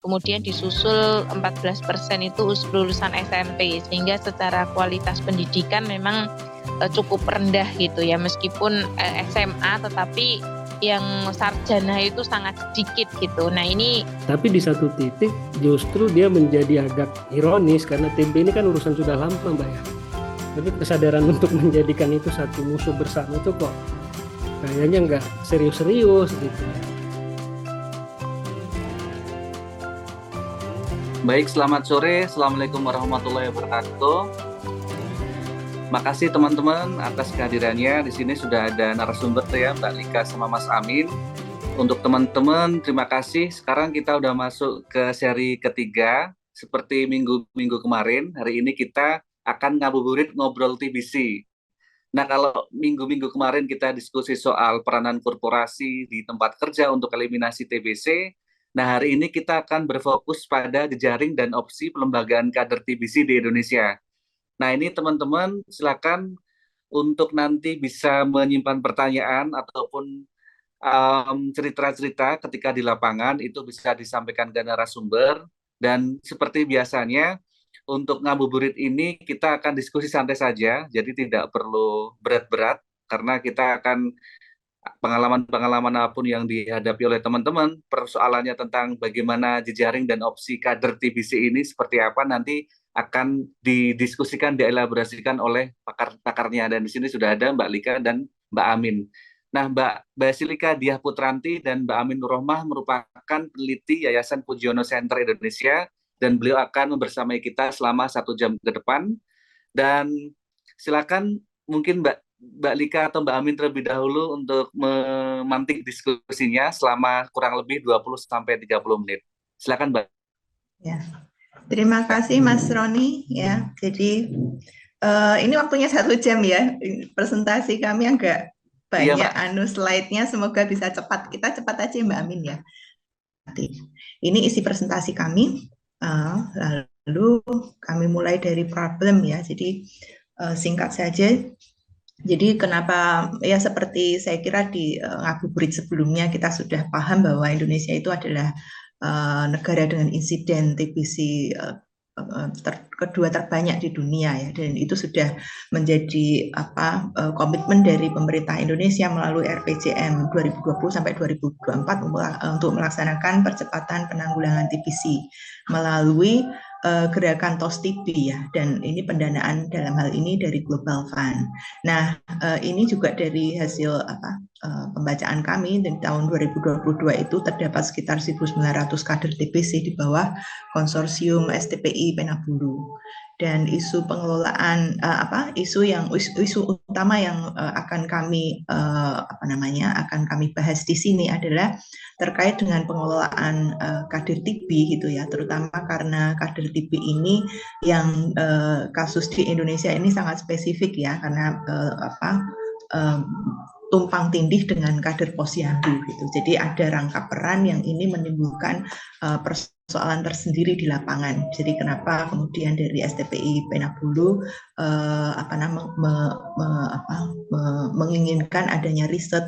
kemudian disusul 14% itu lulusan SMP, sehingga secara kualitas pendidikan memang cukup rendah gitu ya, meskipun SMA tetapi yang sarjana itu sangat sedikit gitu. Nah ini Tapi di satu titik justru dia menjadi agak ironis karena TB ini kan urusan sudah lama Mbak ya. Tapi kesadaran untuk menjadikan itu satu musuh bersama itu kok kayaknya nggak serius-serius gitu. Baik, selamat sore. Assalamualaikum warahmatullahi wabarakatuh. Makasih teman-teman atas kehadirannya. Di sini sudah ada narasumber ya, Mbak Lika sama Mas Amin. Untuk teman-teman, terima kasih. Sekarang kita udah masuk ke seri ketiga. Seperti minggu-minggu kemarin, hari ini kita akan ngabuburit ngobrol TBC. Nah, kalau minggu-minggu kemarin kita diskusi soal peranan korporasi di tempat kerja untuk eliminasi TBC, nah hari ini kita akan berfokus pada jejaring dan opsi pelembagaan kader TBC di Indonesia. Nah, ini teman-teman silakan untuk nanti bisa menyimpan pertanyaan ataupun cerita-cerita ketika di lapangan itu bisa disampaikan ke narasumber. Dan seperti biasanya, untuk ngabuburit ini kita akan diskusi santai saja, jadi tidak perlu berat-berat, karena kita akan pengalaman-pengalaman apapun yang dihadapi oleh teman-teman, persoalannya tentang bagaimana jejaring dan opsi kader TBC ini seperti apa, nanti akan didiskusikan, dielaborasikan oleh pakar-pakarnya. Dan di sini sudah ada Mbak Lika dan Mbak Amin. Nah, Mbak Basilika Diah Putranti dan Mbak Amin Nurrohmah merupakan peneliti Yayasan Pujiono Center Indonesia, dan beliau akan membersamai kita selama 1 jam ke depan. Dan silakan mungkin Mbak Lika atau Mbak Amin terlebih dahulu untuk memantik diskusinya selama kurang lebih 20-30 menit. Silakan Mbak. Ya. Terima kasih Mas Roni ya. Jadi ini waktunya 1 jam ya. Presentasi kami agak banyak slide-nya, semoga bisa cepat. Kita cepat aja Mbak Amin ya. Ini isi presentasi kami. Lalu kami mulai dari problem ya. Jadi singkat saja. Jadi kenapa ya, seperti saya kira di ngabuburit sebelumnya kita sudah paham bahwa Indonesia itu adalah negara dengan insiden TBC kedua terbanyak di dunia ya, dan itu sudah menjadi komitmen dari pemerintah Indonesia melalui RPJM 2020 sampai 2024 untuk melaksanakan percepatan penanggulangan TBC melalui gerakan TOS TB ya, dan ini pendanaan dalam hal ini dari Global Fund. Nah, ini juga dari hasil pembacaan kami di tahun 2022 itu terdapat sekitar 1.900 kader TBC di bawah konsorsium STPI Penabulu. Dan isu pengelolaan isu utama yang akan kami akan kami bahas di sini adalah terkait dengan pengelolaan kader TB gitu ya, terutama karena kader TB ini yang kasus di Indonesia ini sangat spesifik ya, karena tumpang tindih dengan kader posyandu gitu. Jadi ada rangkap peran yang ini menimbulkan persoalan tersendiri di lapangan. Jadi kenapa kemudian dari STPI Penabulu menginginkan adanya riset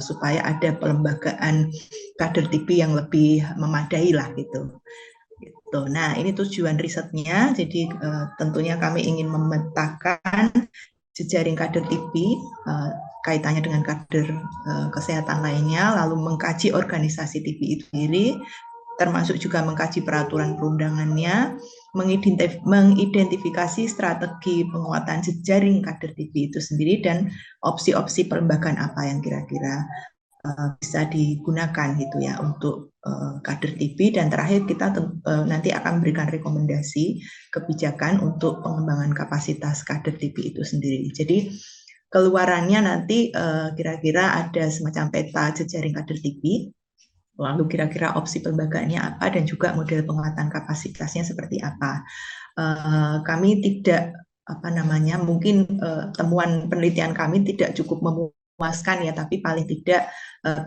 supaya ada pelembagaan kader TB yang lebih memadai lah gitu. Nah, ini tujuan risetnya. Jadi tentunya kami ingin memetakan jejaring kader TB kaitannya dengan kader kesehatan lainnya, lalu mengkaji organisasi TB itu sendiri, termasuk juga mengkaji peraturan perundangannya, mengidentifikasi strategi penguatan jejaring kader TB itu sendiri, dan opsi-opsi pelembagaan apa yang kira-kira bisa digunakan gitu ya untuk kader TB. Dan terakhir kita nanti akan memberikan rekomendasi kebijakan untuk pengembangan kapasitas kader TB itu sendiri. Jadi keluarannya nanti kira-kira ada semacam peta jejaring kader TB, lalu kira-kira opsi pelembagaannya apa, dan juga model penguatan kapasitasnya seperti apa. Kami tidak mungkin temuan penelitian kami tidak cukup memuaskan ya, tapi paling tidak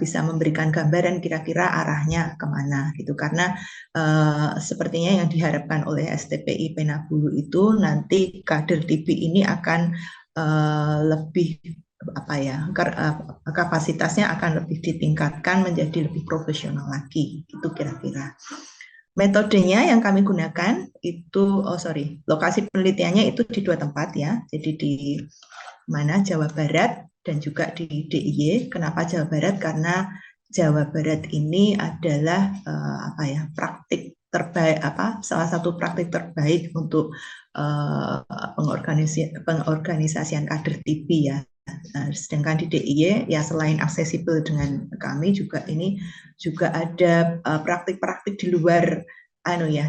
bisa memberikan gambaran kira-kira arahnya kemana gitu, karena sepertinya yang diharapkan oleh STPI Penabulu itu nanti kader TB ini akan lebih kapasitasnya akan lebih ditingkatkan menjadi lebih profesional lagi, itu kira-kira. Metodenya yang kami gunakan itu, lokasi penelitiannya itu di 2 tempat ya. Jadi di mana Jawa Barat dan juga di DIY. Kenapa Jawa Barat? Karena Jawa Barat ini adalah praktik terbaik, salah satu praktik terbaik untuk pengorganisasian kader TB ya. Sedangkan di DIY ya selain aksesibel dengan kami juga ini juga ada praktik-praktik di luar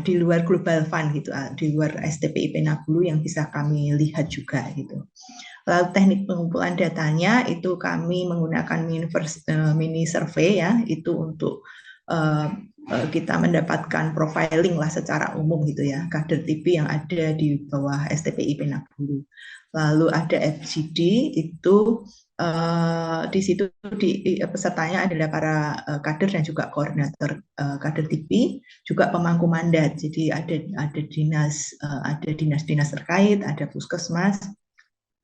di luar Global Fund gitu, di luar STPIP Nabulu yang bisa kami lihat juga gitu. Lalu teknik pengumpulan datanya itu kami menggunakan mini survey ya, itu untuk kita mendapatkan profiling lah secara umum gitu ya, kader TB yang ada di bawah STPIP Nabulu. Lalu ada FGD itu di situ pesertanya adalah para kader dan juga koordinator kader TB, juga pemangku mandat. Jadi ada dinas terkait, ada puskesmas,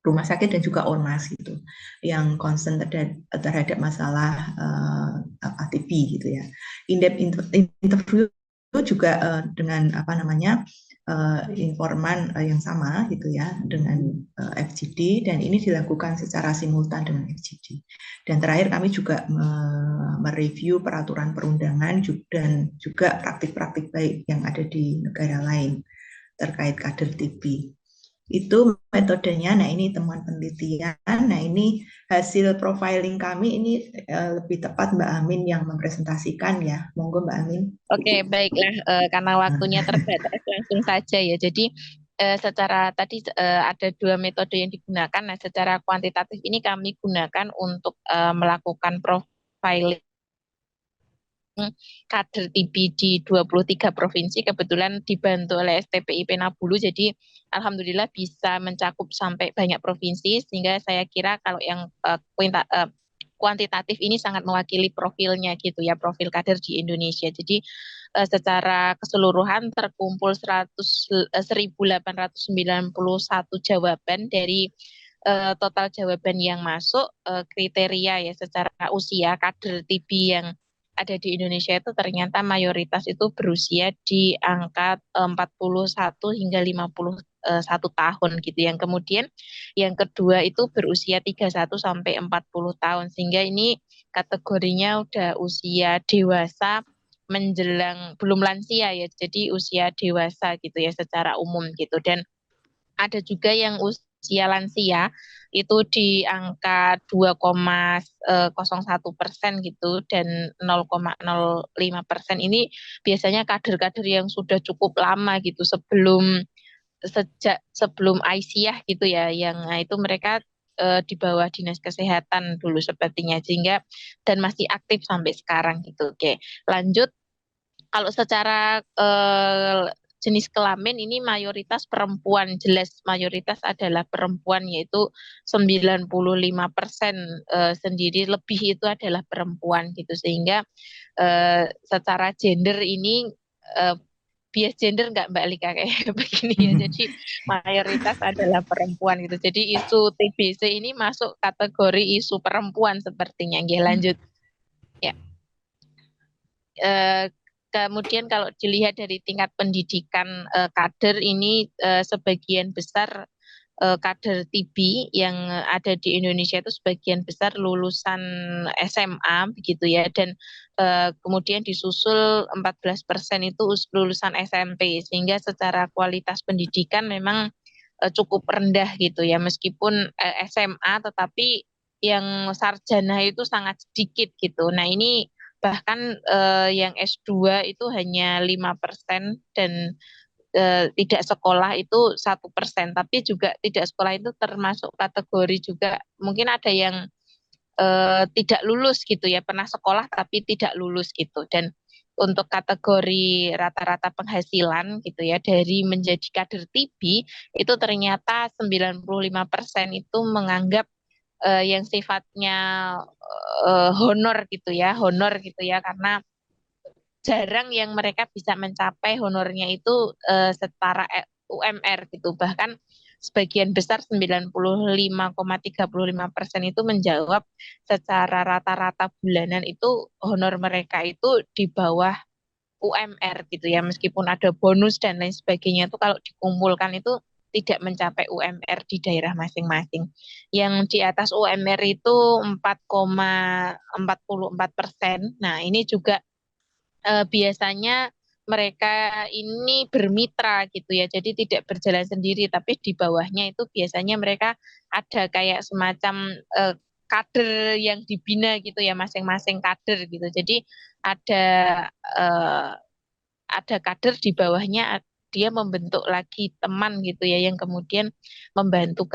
rumah sakit dan juga ormas gitu yang concern terhadap masalah TB gitu ya. Interview juga dengan informan yang sama gitu ya dengan FGD, dan ini dilakukan secara simultan dengan FGD. Dan terakhir kami juga mereview peraturan perundangan dan juga praktik-praktik baik yang ada di negara lain terkait kader TB. Itu metodenya. Nah, ini temuan penelitian. Nah, ini hasil profiling kami. Ini lebih tepat Mbak Amin yang mempresentasikan ya. Monggo Mbak Amin. Oke, baiklah, karena waktunya terbatas langsung saja ya. Jadi secara tadi ada 2 metode yang digunakan. Nah, secara kuantitatif ini kami gunakan untuk melakukan profiling kader TB di 23 provinsi, kebetulan dibantu oleh STPIP Nabulu, jadi alhamdulillah bisa mencakup sampai banyak provinsi, sehingga saya kira kalau yang kuantitatif ini sangat mewakili profilnya gitu ya, profil kader di Indonesia. Jadi secara keseluruhan terkumpul 1.891 jawaban dari total jawaban yang masuk. Kriteria ya secara usia kader TB yang ada di Indonesia itu ternyata mayoritas itu berusia di angka 41 hingga 51 tahun gitu. Yang kemudian yang kedua itu berusia 31 sampai 40 tahun, sehingga ini kategorinya udah usia dewasa menjelang belum lansia ya. Jadi usia dewasa gitu ya secara umum gitu. Dan ada juga yang usia lansia itu di angka 2,01% gitu, dan 0,05% ini biasanya kader-kader yang sudah cukup lama gitu sebelum Aisyah gitu ya, yang itu mereka di bawah dinas kesehatan dulu sepertinya, sehingga dan masih aktif sampai sekarang gitu. Oke, lanjut. Kalau secara jenis kelamin ini mayoritas perempuan, jelas mayoritas adalah perempuan, yaitu 95% sendiri lebih itu adalah perempuan gitu, sehingga secara gender ini bias gender nggak Mbak Lika kayak begini ya, jadi mayoritas adalah perempuan gitu. Jadi isu TBC ini masuk kategori isu perempuan sepertinya. Oke, lanjut ya. Kemudian kalau dilihat dari tingkat pendidikan kader ini, sebagian besar kader TB yang ada di Indonesia itu sebagian besar lulusan SMA begitu ya, dan kemudian disusul 14% itu lulusan SMP, sehingga secara kualitas pendidikan memang cukup rendah gitu ya, meskipun SMA tetapi yang sarjana itu sangat sedikit gitu. Nah, ini bahkan yang S2 itu hanya 5%, dan tidak sekolah itu 1%. Tapi juga tidak sekolah itu termasuk kategori juga mungkin ada yang tidak lulus gitu ya, pernah sekolah tapi tidak lulus gitu. Dan untuk kategori rata-rata penghasilan gitu ya, dari menjadi kader TB itu ternyata 95% itu menganggap yang sifatnya honor gitu ya, karena jarang yang mereka bisa mencapai honornya itu setara UMR gitu. Bahkan sebagian besar 95,35% itu menjawab secara rata-rata bulanan itu honor mereka itu di bawah UMR gitu ya, meskipun ada bonus dan lain sebagainya itu kalau dikumpulkan itu tidak mencapai UMR di daerah masing-masing. Yang di atas UMR itu 4,44%. Nah, ini juga biasanya mereka ini bermitra gitu ya, jadi tidak berjalan sendiri, tapi di bawahnya itu biasanya mereka ada kayak semacam kader yang dibina gitu ya, masing-masing kader gitu. Jadi ada eh, ada kader di bawahnya, dia membentuk lagi teman gitu ya, yang kemudian membantu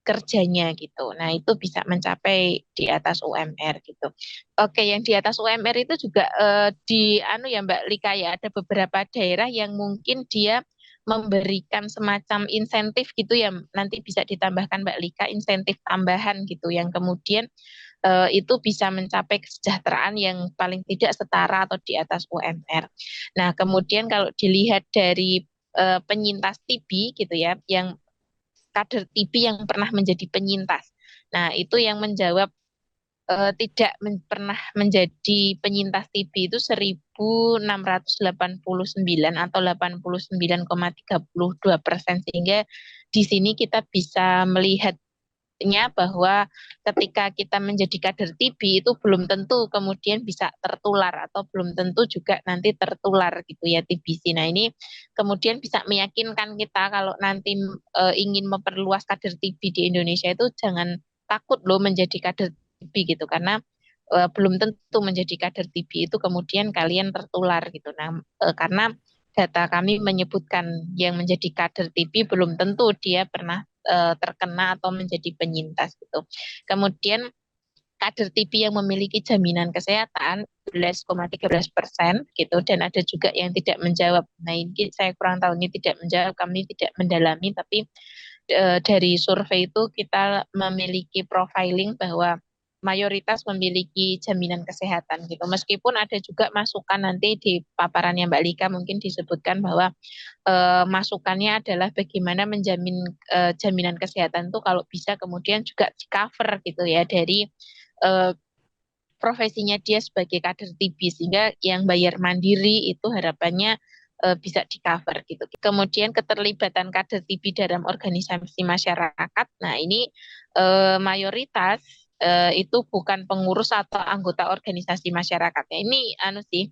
kerjanya gitu. Nah, itu bisa mencapai di atas UMR gitu. Oke, yang di atas UMR itu juga di anu ya Mbak Lika ya, ada beberapa daerah yang mungkin dia memberikan semacam insentif gitu ya, nanti bisa ditambahkan Mbak Lika, insentif tambahan gitu yang kemudian itu bisa mencapai kesejahteraan yang paling tidak setara atau di atas UMR. Nah, kemudian kalau dilihat dari penyintas TB gitu ya, yang kader TB yang pernah menjadi penyintas. Nah, itu yang menjawab tidak pernah menjadi penyintas TB itu 1.689 atau 89,32%, sehingga di sini kita bisa melihatnya bahwa ketika kita menjadi kader TB itu belum tentu kemudian bisa tertular atau belum tentu juga nanti tertular gitu ya TBC. Nah, ini kemudian bisa meyakinkan kita kalau nanti ingin memperluas kader TB di Indonesia itu jangan takut loh menjadi kader TB gitu, karena belum tentu menjadi kader TB itu kemudian kalian tertular gitu. Nah, karena data kami menyebutkan yang menjadi kader TB belum tentu dia pernah terkena atau menjadi penyintas gitu. Kemudian kader TB yang memiliki jaminan kesehatan 11,13% gitu, dan ada juga yang tidak menjawab. Nah, ini saya kurang tahu, ini tidak menjawab, kami tidak mendalami, tapi dari survei itu kita memiliki profiling bahwa mayoritas memiliki jaminan kesehatan gitu. Meskipun ada juga masukan nanti di paparannya Mbak Lika mungkin disebutkan bahwa masukannya adalah bagaimana menjamin jaminan kesehatan itu kalau bisa kemudian juga di cover gitu ya dari eh, profesinya dia sebagai kader TB, sehingga yang bayar mandiri itu harapannya bisa di cover gitu. Kemudian keterlibatan kader TB dalam organisasi masyarakat. Nah, ini mayoritas itu bukan pengurus atau anggota organisasi masyarakatnya. Ini anu sih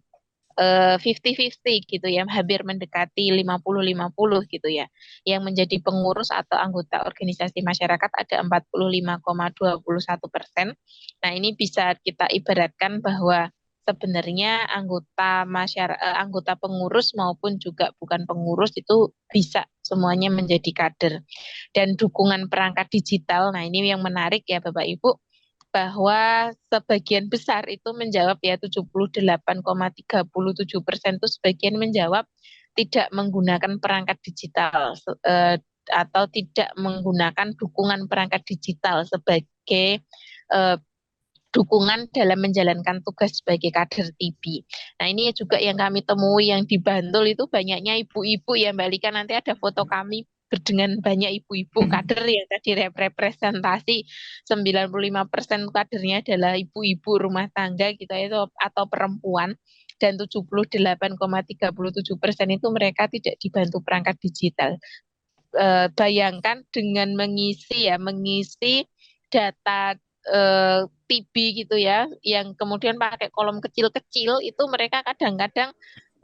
50-50 gitu ya, hampir mendekati 50-50 gitu ya. Yang menjadi pengurus atau anggota organisasi masyarakat ada 45,21%. Nah, ini bisa kita ibaratkan bahwa sebenarnya anggota pengurus maupun juga bukan pengurus itu bisa semuanya menjadi kader. Dan dukungan perangkat digital, nah ini yang menarik ya Bapak Ibu, bahwa sebagian besar itu menjawab ya 78,37% itu sebagian menjawab tidak menggunakan perangkat digital atau tidak menggunakan dukungan perangkat digital sebagai dukungan dalam menjalankan tugas sebagai kader TB. Nah, ini juga yang kami temui yang di Bantul itu banyaknya ibu-ibu ya Mbak Lika, nanti ada foto kami dengan banyak ibu-ibu kader yang tadi representasi 95% kadernya adalah ibu-ibu rumah tangga gitu itu atau perempuan, dan 78,37% itu mereka tidak dibantu perangkat digital. Bayangkan dengan mengisi data TB gitu ya, yang kemudian pakai kolom kecil-kecil itu mereka kadang-kadang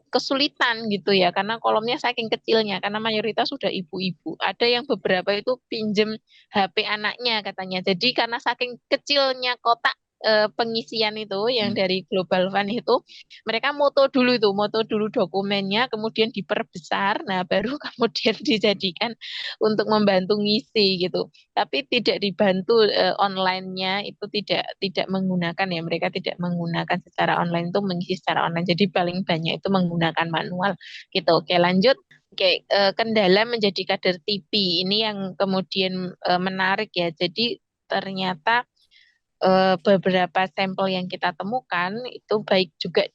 kesulitan gitu ya, karena kolomnya saking kecilnya, karena mayoritas sudah ibu-ibu. Ada yang beberapa itu pinjem HP anaknya katanya. Jadi karena saking kecilnya kotak pengisian itu yang dari Global Fund itu, mereka moto dulu dokumennya, kemudian diperbesar, nah baru kemudian dijadikan untuk membantu ngisi gitu. Tapi tidak dibantu online-nya itu tidak menggunakan ya, mereka tidak menggunakan secara online itu mengisi secara online. Jadi paling banyak itu menggunakan manual gitu. Oke, lanjut. Oke, kendala menjadi kader TB ini yang kemudian menarik ya. Jadi ternyata beberapa sampel yang kita temukan itu baik juga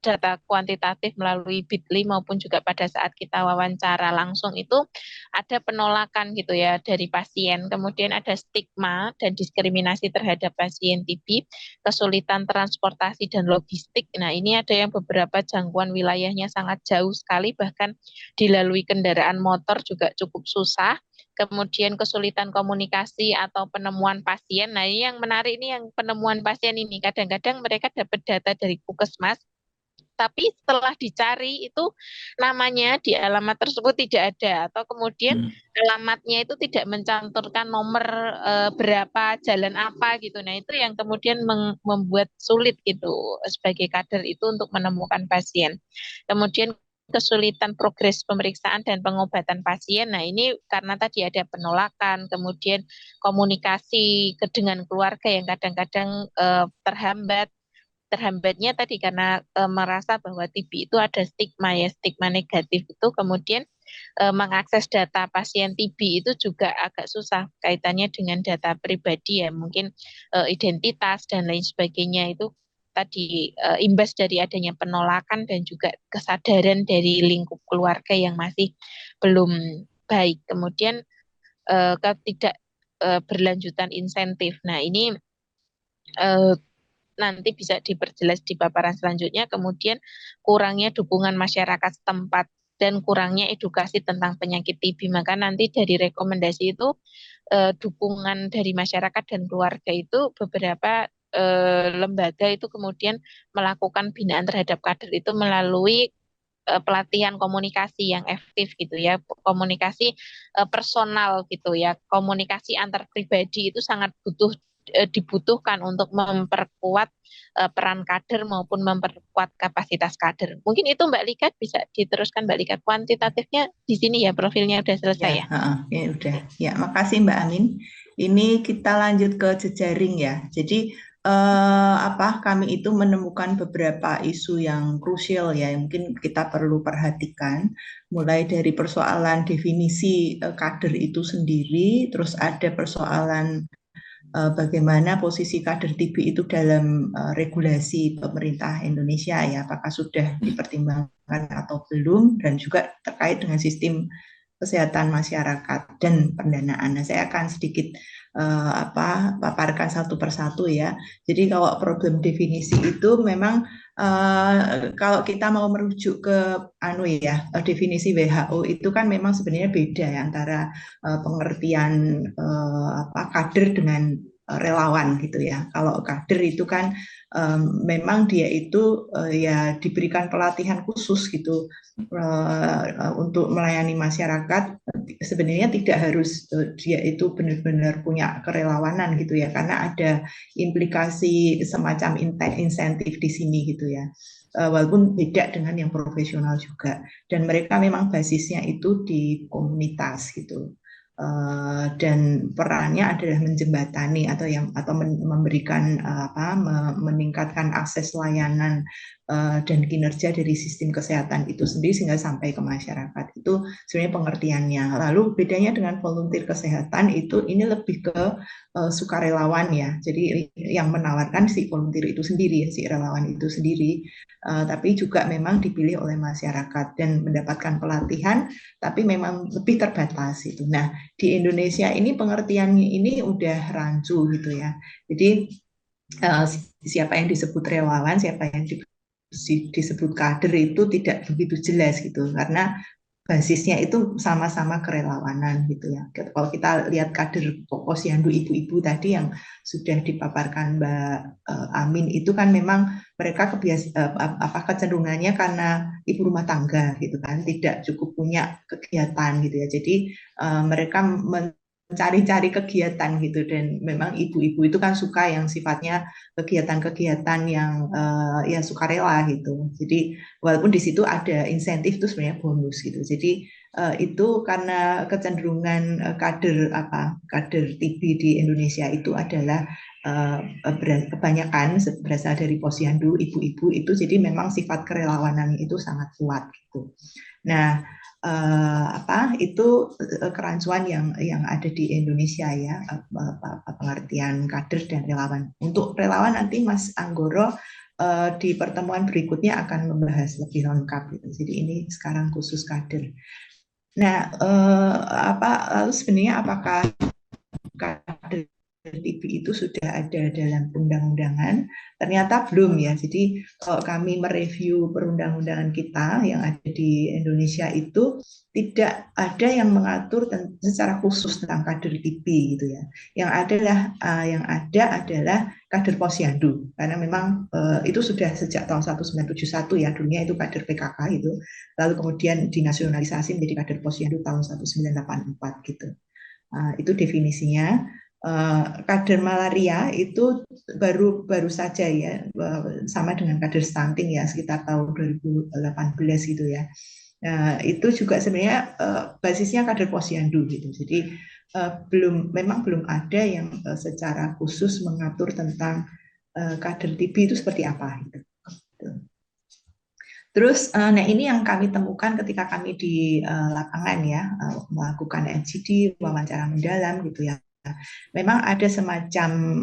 data kuantitatif melalui Bitly maupun juga pada saat kita wawancara langsung itu ada penolakan gitu ya dari pasien. Kemudian ada stigma dan diskriminasi terhadap pasien TB, kesulitan transportasi dan logistik. Nah, ini ada yang beberapa jangkauan wilayahnya sangat jauh sekali, bahkan dilalui kendaraan motor juga cukup susah. Kemudian kesulitan komunikasi atau penemuan pasien. Nah, ini yang menarik, ini yang penemuan pasien ini. Kadang-kadang mereka dapat data dari Puskesmas, tapi setelah dicari itu namanya di alamat tersebut tidak ada, atau kemudian alamatnya itu tidak mencantumkan nomor berapa, jalan apa gitu. Nah, itu yang kemudian membuat sulit gitu sebagai kader itu untuk menemukan pasien. Kemudian kesulitan progres pemeriksaan dan pengobatan pasien. Nah, ini karena tadi ada penolakan, kemudian komunikasi dengan keluarga yang kadang-kadang terhambatnya tadi karena merasa bahwa TB itu ada stigma ya, stigma negatif itu, kemudian mengakses data pasien TB itu juga agak susah kaitannya dengan data pribadi ya, mungkin identitas dan lain sebagainya. Itu tadi imbas dari adanya penolakan dan juga kesadaran dari lingkup keluarga yang masih belum baik. Kemudian ketidak berlanjutan insentif. Nah, ini nanti bisa diperjelas di paparan selanjutnya. Kemudian kurangnya dukungan masyarakat setempat dan kurangnya edukasi tentang penyakit TB. Maka nanti dari rekomendasi itu dukungan dari masyarakat dan keluarga itu beberapa lembaga itu kemudian melakukan binaan terhadap kader itu melalui pelatihan komunikasi yang efektif gitu ya, komunikasi personal gitu ya, komunikasi antar pribadi itu sangat dibutuhkan untuk memperkuat peran kader maupun memperkuat kapasitas kader. Mungkin itu Mbak Lika, bisa diteruskan Mbak Lika. Kuantitatifnya di sini ya, profilnya udah selesai ya. Ya udah. Ya, makasih Mbak Amin. Ini kita lanjut ke jejaring ya. Jadi kami itu menemukan beberapa isu yang krusial ya, yang mungkin kita perlu perhatikan, mulai dari persoalan definisi kader itu sendiri, terus ada persoalan bagaimana posisi kader TB itu dalam regulasi pemerintah Indonesia ya, apakah sudah dipertimbangkan atau belum, dan juga terkait dengan sistem kesehatan masyarakat dan pendanaan. Nah, saya akan sedikit paparkan satu persatu ya. Jadi kalau problem definisi itu memang kalau kita mau merujuk ke definisi WHO itu kan memang sebenarnya beda ya, antara pengertian kader dengan relawan gitu ya. Kalau kader itu kan memang dia itu ya diberikan pelatihan khusus gitu untuk melayani masyarakat. Sebenarnya tidak harus dia itu benar-benar punya kerelawanan gitu ya, karena ada implikasi semacam insentif di sini gitu ya, walaupun beda dengan yang profesional juga, dan mereka memang basisnya itu di komunitas gitu. Dan perannya adalah menjembatani atau memberikan meningkatkan akses layanan dan kinerja dari sistem kesehatan itu sendiri sehingga sampai ke masyarakat. Itu sebenarnya pengertiannya. Lalu bedanya dengan volunteer kesehatan itu ini lebih ke sukarelawan ya. Jadi yang menawarkan si volunteer itu sendiri, si relawan itu sendiri, tapi juga memang dipilih oleh masyarakat dan mendapatkan pelatihan, tapi memang lebih terbatas itu. Nah, di Indonesia ini pengertiannya ini udah rancu gitu ya. Jadi siapa yang disebut relawan, siapa yang disebut kader itu tidak begitu jelas gitu, karena basisnya itu sama-sama kerelawanan gitu ya. Kalau kita lihat kader posyandu ibu-ibu tadi yang sudah dipaparkan Mbak Amin itu kan memang mereka kecenderungannya karena ibu rumah tangga gitu kan, tidak cukup punya kegiatan gitu ya. Jadi mereka mencari-cari kegiatan gitu, dan memang ibu-ibu itu kan suka yang sifatnya kegiatan-kegiatan yang ya sukarela gitu. Jadi walaupun di situ ada insentif itu sebenarnya bonus gitu. Jadi itu karena kecenderungan kader TB di Indonesia itu adalah kebanyakan berasal dari posyandu ibu-ibu itu, jadi memang sifat kerelawanan itu sangat kuat gitu. Nah, itu kerancuan yang ada di Indonesia ya, pengertian kader dan relawan. Untuk relawan nanti Mas Anggoro di pertemuan berikutnya akan membahas lebih lengkap gitu. Jadi ini sekarang khusus kader. Nah, lalu sebenarnya apakah kader TB itu sudah ada dalam undang-undangan? Ternyata belum ya. Jadi kalau kami mereview perundang-undangan kita yang ada di Indonesia itu tidak ada yang mengatur secara khusus tentang kader TB gitu ya. Yang ada adalah kader Posyandu, karena memang itu sudah sejak tahun 1971 ya, dulunya itu kader PKK itu, lalu kemudian dinasionalisasi menjadi kader Posyandu tahun 1984 gitu. Itu definisinya. Kader malaria itu baru saja ya, sama dengan kader stunting ya, sekitar tahun 2018 gitu ya. Itu juga sebenarnya basisnya kader Posyandu gitu. Jadi memang belum ada yang secara khusus mengatur tentang kader TB itu seperti apa gitu. Terus, nah ini yang kami temukan ketika kami di lapangan ya, melakukan NGD, wawancara mendalam gitu ya. Memang ada semacam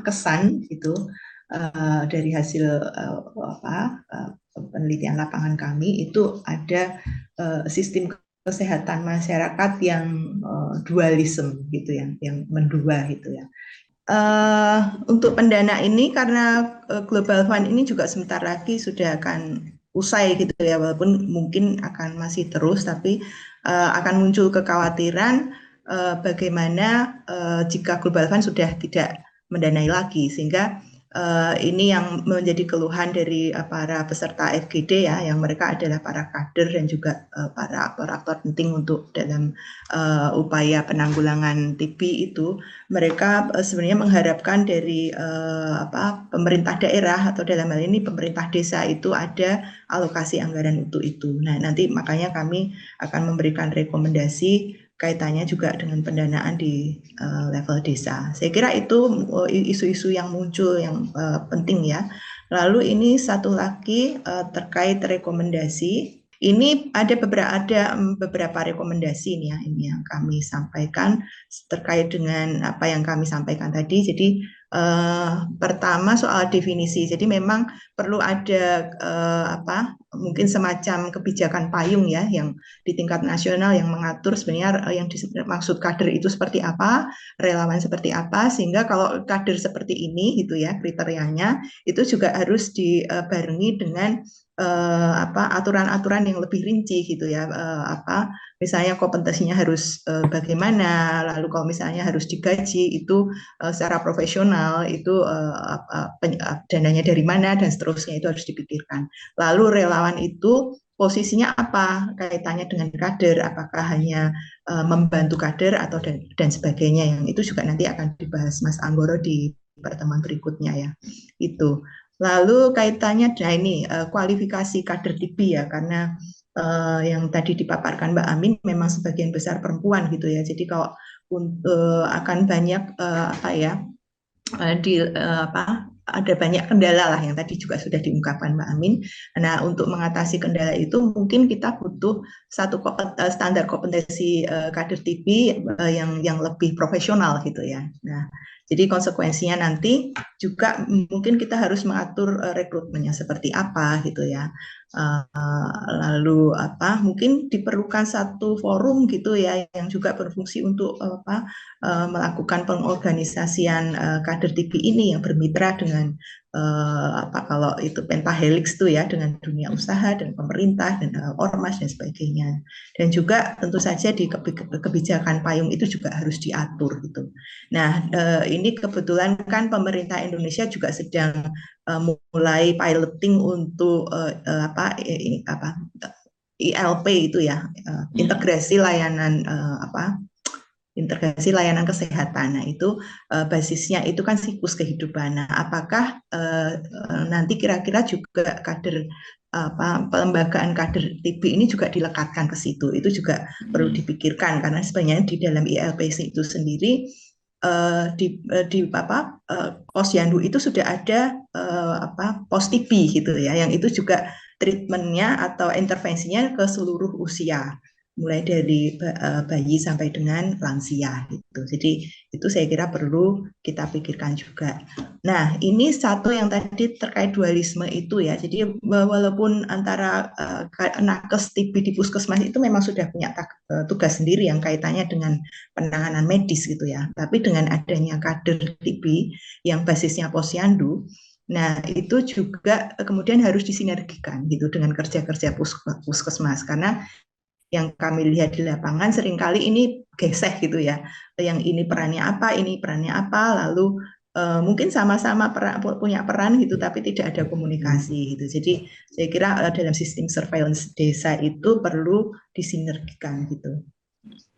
kesan gitu dari hasil penelitian lapangan kami itu ada sistem kesehatan masyarakat yang dualisme gitu ya, yang mendua gitu ya. Untuk pendana ini karena Global Fund ini juga sebentar lagi sudah akan usai gitu ya, walaupun mungkin akan masih terus, tapi akan muncul kekhawatiran bagaimana jika Global Fund sudah tidak mendanai lagi, sehingga ini yang menjadi keluhan dari para peserta FGD ya, yang mereka adalah para kader dan juga para aktor-aktor penting untuk dalam upaya penanggulangan TB itu. Mereka sebenarnya mengharapkan dari pemerintah daerah atau dalam hal ini pemerintah desa itu ada alokasi anggaran untuk itu. Nah, nanti makanya kami akan memberikan rekomendasi kaitannya juga dengan pendanaan di level desa. Saya kira itu isu-isu yang muncul yang penting ya. Lalu ini satu lagi terkait rekomendasi. Ini ada beberapa rekomendasi nih ya, ini yang kami sampaikan terkait dengan apa yang kami sampaikan tadi. Jadi pertama soal definisi. Jadi memang perlu ada mungkin semacam kebijakan payung ya, yang di tingkat nasional yang mengatur sebenarnya yang dimaksud kader itu seperti apa, relawan seperti apa, sehingga kalau kader seperti ini gitu ya kriterianya itu juga harus dibarengi dengan aturan-aturan yang lebih rinci gitu ya, misalnya kompetensinya harus bagaimana, lalu kalau misalnya harus digaji itu secara profesional itu dananya dari mana dan seterusnya itu harus dipikirkan. Lalu relawan itu posisinya apa kaitannya dengan kader, apakah hanya membantu kader atau dan sebagainya, yang itu juga nanti akan dibahas Mas Anggoro di pertemuan berikutnya ya. Itu. Lalu kaitannya nah ini kualifikasi kader TB ya, karena yang tadi dipaparkan Mbak Amin memang sebagian besar perempuan gitu ya. Jadi kalau akan banyak ada banyak kendala lah yang tadi juga sudah diungkapkan Mbak Amin. Nah, untuk mengatasi kendala itu mungkin kita butuh satu standar kompetensi kader TB yang lebih profesional gitu ya. Nah, jadi konsekuensinya nanti juga mungkin kita harus mengatur rekrutmennya seperti apa gitu ya. Lalu mungkin diperlukan satu forum gitu ya yang juga berfungsi untuk melakukan pengorganisasian kader TB ini yang bermitra dengan kalau itu pentahelix tuh ya, dengan dunia usaha dan pemerintah dan ormas dan sebagainya. Dan juga tentu saja di kebijakan payung itu juga harus diatur gitu. Nah, ini kebetulan kan pemerintah Indonesia juga sedang mulai piloting untuk ILP itu ya, integrasi layanan integrasi layanan kesehatan. Nah, itu basisnya itu kan siklus kehidupan. Nah, apakah nanti kira-kira juga kader pelembagaan kader TB ini juga dilekatkan ke situ? Itu juga perlu dipikirkan, karena sebenarnya di dalam ILP itu sendiri di Posyandu itu sudah ada pos TB gitu ya, yang itu juga treatmentnya atau intervensinya ke seluruh usia. mulai dari bayi sampai dengan lansia gitu. Jadi itu saya kira perlu kita pikirkan juga. Nah, ini satu yang tadi terkait dualisme itu ya. Jadi walaupun antara nakes TB di puskesmas itu memang sudah punya tugas sendiri yang kaitannya dengan penanganan medis gitu ya. Tapi dengan adanya kader TB yang basisnya posyandu, nah itu juga kemudian harus disinergikan gitu dengan kerja-kerja puskesmas, karena yang kami lihat di lapangan seringkali ini geseh gitu ya. Yang ini perannya apa, lalu mungkin sama-sama punya peran gitu, tapi tidak ada komunikasi gitu. Jadi saya kira dalam sistem surveillance desa itu perlu disinergikan gitu.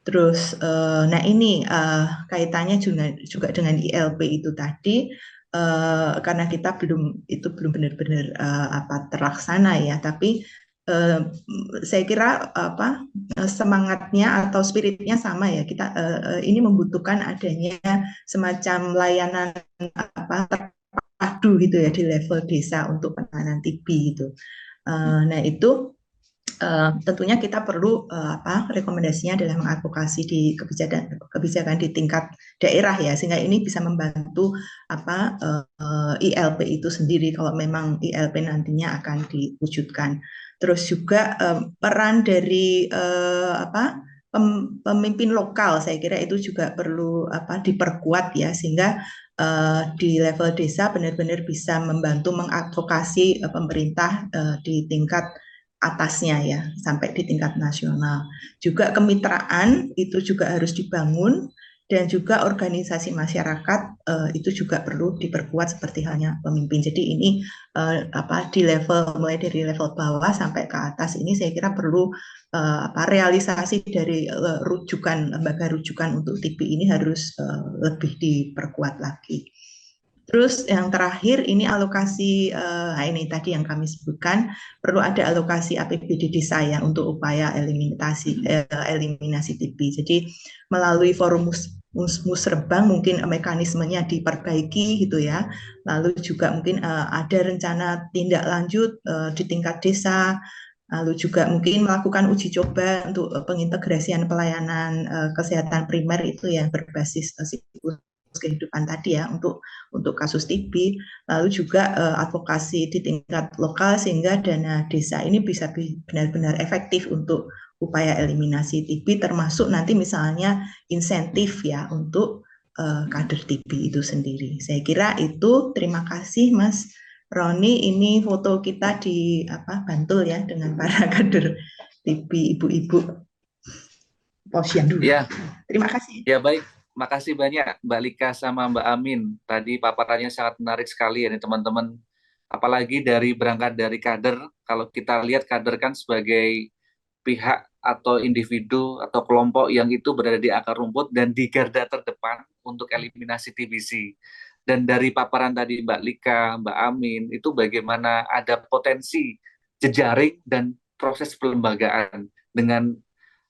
Terus, nah ini kaitannya juga dengan ILP itu tadi, karena kita belum benar-benar terlaksana ya, tapi saya kira semangatnya atau spiritnya sama ya. Kita ini membutuhkan adanya semacam layanan terpadu gitu ya di level desa untuk penanganan TB gitu. Nah itu tentunya kita perlu rekomendasinya adalah mengadvokasi di kebijakan di tingkat daerah ya, sehingga ini bisa membantu ILP itu sendiri kalau memang ILP nantinya akan diwujudkan. Terus juga peran dari pemimpin lokal, saya kira itu juga perlu diperkuat ya, sehingga di level desa benar-benar bisa membantu mengadvokasi pemerintah di tingkat atasnya ya, sampai di tingkat nasional. Juga kemitraan itu juga harus dibangun, dan juga organisasi masyarakat itu juga perlu diperkuat seperti halnya pemimpin. Jadi ini di level, mulai dari level bawah sampai ke atas ini saya kira perlu realisasi dari lembaga rujukan untuk TB ini harus lebih diperkuat lagi. Terus yang terakhir ini alokasi, ini tadi yang kami sebutkan, perlu ada alokasi APBD desa ya untuk upaya eliminasi TB. Jadi melalui forum musrebang mungkin mekanismenya diperbaiki gitu ya. Lalu juga mungkin ada rencana tindak lanjut di tingkat desa. Lalu juga mungkin melakukan uji coba untuk pengintegrasian pelayanan kesehatan primer itu yang berbasis siklus kehidupan tadi ya untuk kasus TB, lalu juga advokasi di tingkat lokal sehingga dana desa ini bisa benar-benar efektif untuk upaya eliminasi TB, termasuk nanti misalnya insentif ya untuk kader TB itu sendiri. Saya kira itu. Terima kasih Mas Roni. Ini foto kita di Bantul ya dengan para kader TB, ibu-ibu posyandu. Ya. Terima kasih. Ya baik. Makasih banyak Mbak Lika sama Mbak Amin. Tadi paparannya sangat menarik sekali ya nih teman-teman. Apalagi berangkat dari kader. Kalau kita lihat kader kan sebagai pihak atau individu atau kelompok yang itu berada di akar rumput dan di garda terdepan untuk eliminasi TBC. Dan dari paparan tadi Mbak Lika, Mbak Amin, itu bagaimana ada potensi jejaring dan proses pelembagaan dengan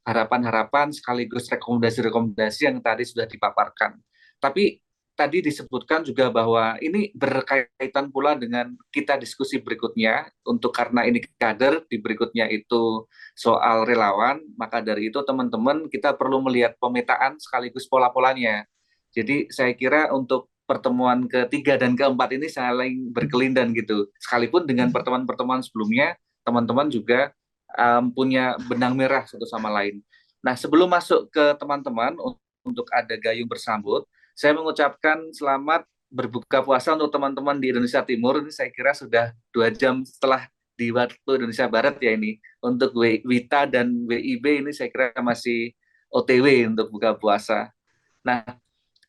harapan-harapan sekaligus rekomendasi-rekomendasi yang tadi sudah dipaparkan. Tapi tadi disebutkan juga bahwa ini berkaitan pula dengan kita diskusi berikutnya, untuk karena ini kader, di berikutnya itu soal relawan, maka dari itu teman-teman kita perlu melihat pemetaan sekaligus pola-polanya. Jadi saya kira untuk pertemuan ketiga dan keempat ini saling berkelindan gitu. Sekalipun dengan pertemuan-pertemuan sebelumnya, teman-teman juga punya benang merah satu sama lain. Nah, sebelum masuk ke teman-teman untuk ada gayung bersambut, saya mengucapkan selamat berbuka puasa untuk teman-teman di Indonesia Timur. Ini saya kira sudah 2 jam setelah di waktu Indonesia Barat ya ini. Untuk Wita dan WIB ini saya kira masih OTW untuk buka puasa. Nah,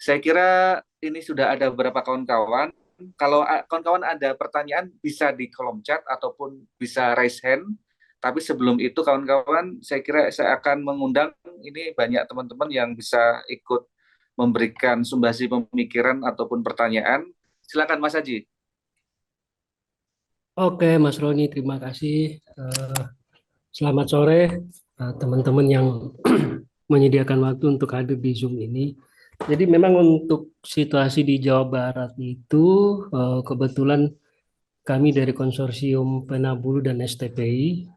saya kira ini sudah ada beberapa kawan-kawan. Kalau kawan-kawan ada pertanyaan bisa di kolom chat ataupun bisa raise hand. Tapi sebelum itu kawan-kawan, saya kira saya akan mengundang ini banyak teman-teman yang bisa ikut memberikan sumbasi pemikiran ataupun pertanyaan. Silakan Mas Haji. Oke, Mas Roni, terima kasih. Selamat sore teman-teman yang menyediakan waktu untuk hadir di Zoom ini. Jadi memang untuk situasi di Jawa Barat itu kebetulan kami dari Konsorsium Penabulu dan STPI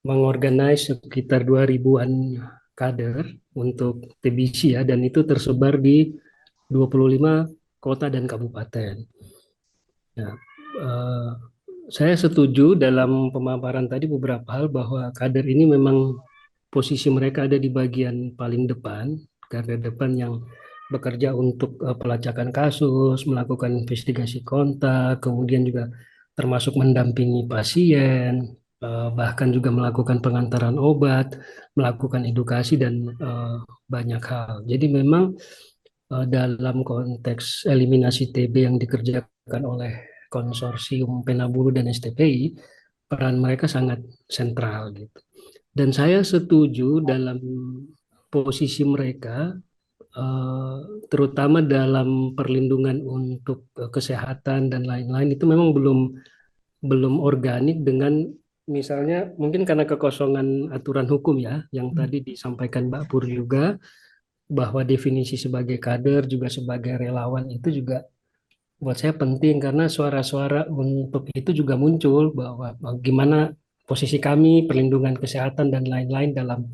mengorganize sekitar 2.000-an kader untuk TBC ya, dan itu tersebar di 25 kota dan kabupaten. Nah, saya setuju dalam pemaparan tadi beberapa hal bahwa kader ini memang posisi mereka ada di bagian paling depan, garda depan yang bekerja untuk pelacakan kasus, melakukan investigasi kontak, kemudian juga termasuk mendampingi pasien, bahkan juga melakukan pengantaran obat, melakukan edukasi dan banyak hal. Jadi memang dalam konteks eliminasi TB yang dikerjakan oleh konsorsium Penabulu dan STPI, peran mereka sangat sentral gitu. Dan saya setuju dalam posisi mereka, terutama dalam perlindungan untuk kesehatan dan lain-lain, itu memang belum organik dengan misalnya mungkin karena kekosongan aturan hukum ya, yang tadi disampaikan Mbak Pur juga, bahwa definisi sebagai kader juga sebagai relawan itu juga buat saya penting, karena suara-suara untuk itu juga muncul bahwa gimana posisi kami, perlindungan kesehatan dan lain-lain dalam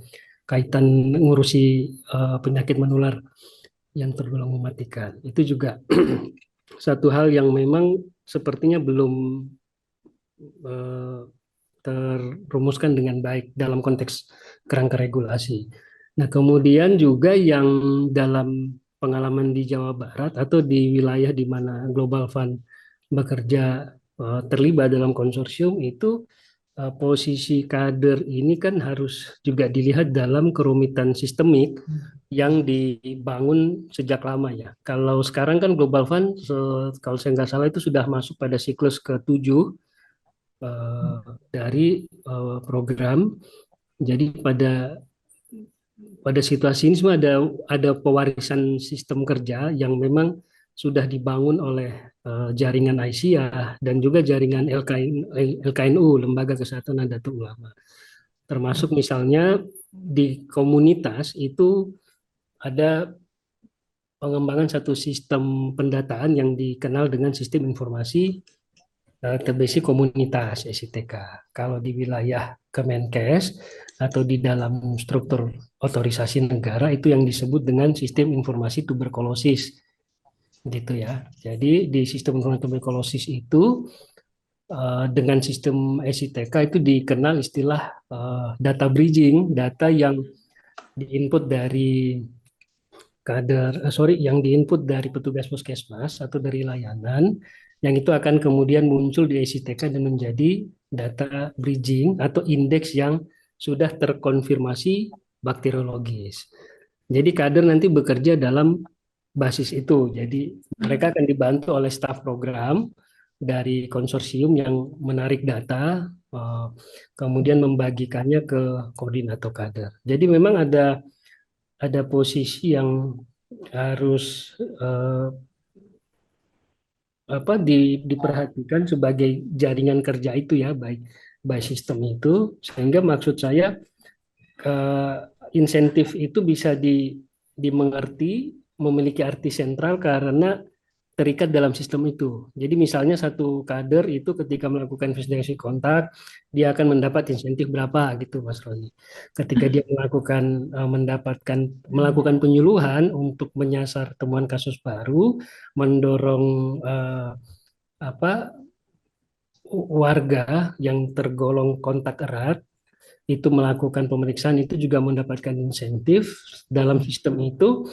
kaitan ngurusi penyakit menular yang tergolong mematikan. Itu juga satu hal yang memang sepertinya belum eh, terrumuskan dengan baik dalam konteks kerangka regulasi. Nah, kemudian juga yang dalam pengalaman di Jawa Barat atau di wilayah di mana Global Fund bekerja terlibat dalam konsorsium itu, posisi kader ini kan harus juga dilihat dalam kerumitan sistemik yang dibangun sejak lama ya. Kalau sekarang kan Global Fund, kalau saya nggak salah itu sudah masuk pada siklus ke-7 dari program. Jadi pada situasi ini semua ada pewarisan sistem kerja yang memang sudah dibangun oleh jaringan Aisyah dan juga jaringan LKNU, Lembaga Kesehatan Nahdlatul Ulama. Termasuk misalnya di komunitas itu ada pengembangan satu sistem pendataan yang dikenal dengan sistem informasi TBC komunitas SITK. Kalau di wilayah Kemenkes atau di dalam struktur otorisasi negara itu yang disebut dengan sistem informasi tuberkulosis, gitu ya. Jadi di sistem informasi tuberkulosis itu dengan sistem SITK itu dikenal istilah data bridging, data yang diinput dari yang diinput dari petugas puskesmas atau dari layanan, yang itu akan kemudian muncul di SITK dan menjadi data bridging atau indeks yang sudah terkonfirmasi bakteriologis. Jadi kader nanti bekerja dalam basis itu. Jadi mereka akan dibantu oleh staf program dari konsorsium yang menarik data, kemudian membagikannya ke koordinator kader. Jadi memang ada posisi yang harus diperhatikan sebagai jaringan kerja itu ya, by sistem itu, sehingga maksud saya insentif itu bisa dimengerti memiliki arti sentral karena terikat dalam sistem itu. Jadi misalnya satu kader itu ketika melakukan investigasi kontak, dia akan mendapat insentif berapa gitu, Mas Roni. Ketika dia melakukan penyuluhan untuk menyasar temuan kasus baru, mendorong warga yang tergolong kontak erat itu melakukan pemeriksaan, itu juga mendapatkan insentif. Dalam sistem itu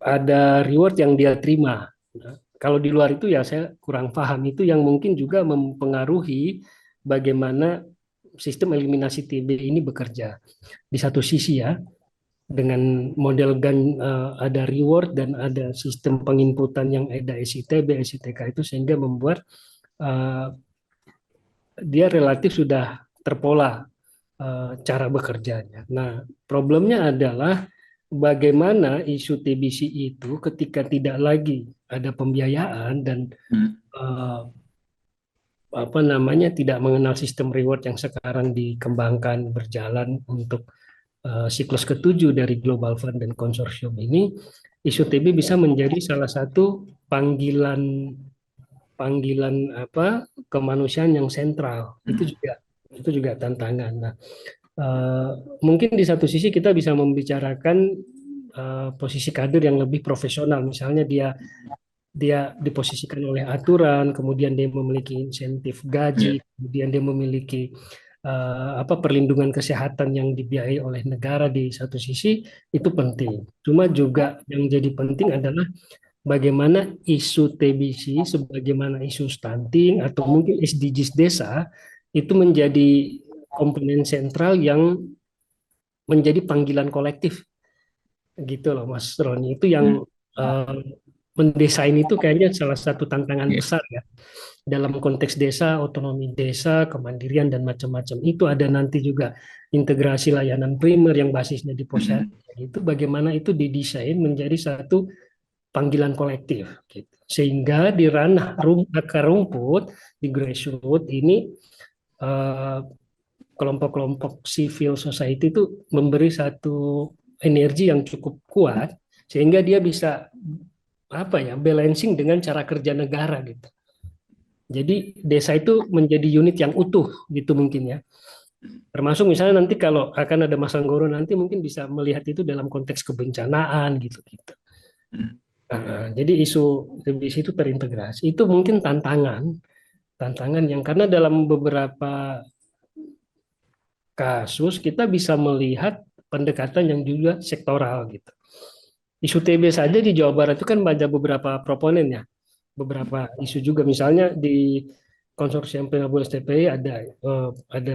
ada reward yang dia terima. Nah, kalau di luar itu ya saya kurang paham, itu yang mungkin juga mempengaruhi bagaimana sistem eliminasi TB ini bekerja. Di satu sisi ya, dengan model ada reward dan ada sistem penginputan yang ada SITB, SITK itu, sehingga membuat dia relatif sudah terpola cara bekerjanya. Nah, problemnya adalah bagaimana isu TBC itu ketika tidak lagi ada pembiayaan dan tidak mengenal sistem reward yang sekarang dikembangkan berjalan untuk siklus ke-7 dari Global Fund dan konsorsium ini, isu TB bisa menjadi salah satu panggilan kemanusiaan yang sentral. Itu juga itu juga tantangan. Nah, mungkin di satu sisi kita bisa membicarakan posisi kader yang lebih profesional, misalnya dia dia diposisikan oleh aturan, kemudian dia memiliki insentif gaji, kemudian dia memiliki apa perlindungan kesehatan yang dibiayai oleh negara di satu sisi, itu penting. Cuma juga yang jadi penting adalah bagaimana isu TBC, sebagaimana isu stunting atau mungkin SDGs desa itu menjadi komponen sentral yang menjadi panggilan kolektif gitu loh Mas Roni. Itu yang eh, mendesain itu kayaknya salah satu tantangan besar ya dalam konteks desa, otonomi desa, kemandirian dan macam-macam. Itu ada nanti juga integrasi layanan primer yang basisnya di posyandu. Itu bagaimana itu didesain menjadi satu panggilan kolektif gitu. Sehingga di ranah akar rumput di grassroots ini eh, kelompok-kelompok civil society itu memberi satu energi yang cukup kuat sehingga dia bisa apa ya balancing dengan cara kerja negara gitu. Jadi desa itu menjadi unit yang utuh gitu mungkin ya. Termasuk misalnya nanti kalau akan ada Masanggoro nanti mungkin bisa melihat itu dalam konteks kebencanaan gitu-gitu. Jadi isu TBC itu terintegrasi. Itu mungkin tantangan yang karena dalam beberapa kasus kita bisa melihat pendekatan yang juga sektoral gitu. Isu TB saja di Jawa Barat itu kan ada beberapa proponen ya, beberapa isu juga. Misalnya di konsorsium penanggulangan TBC ada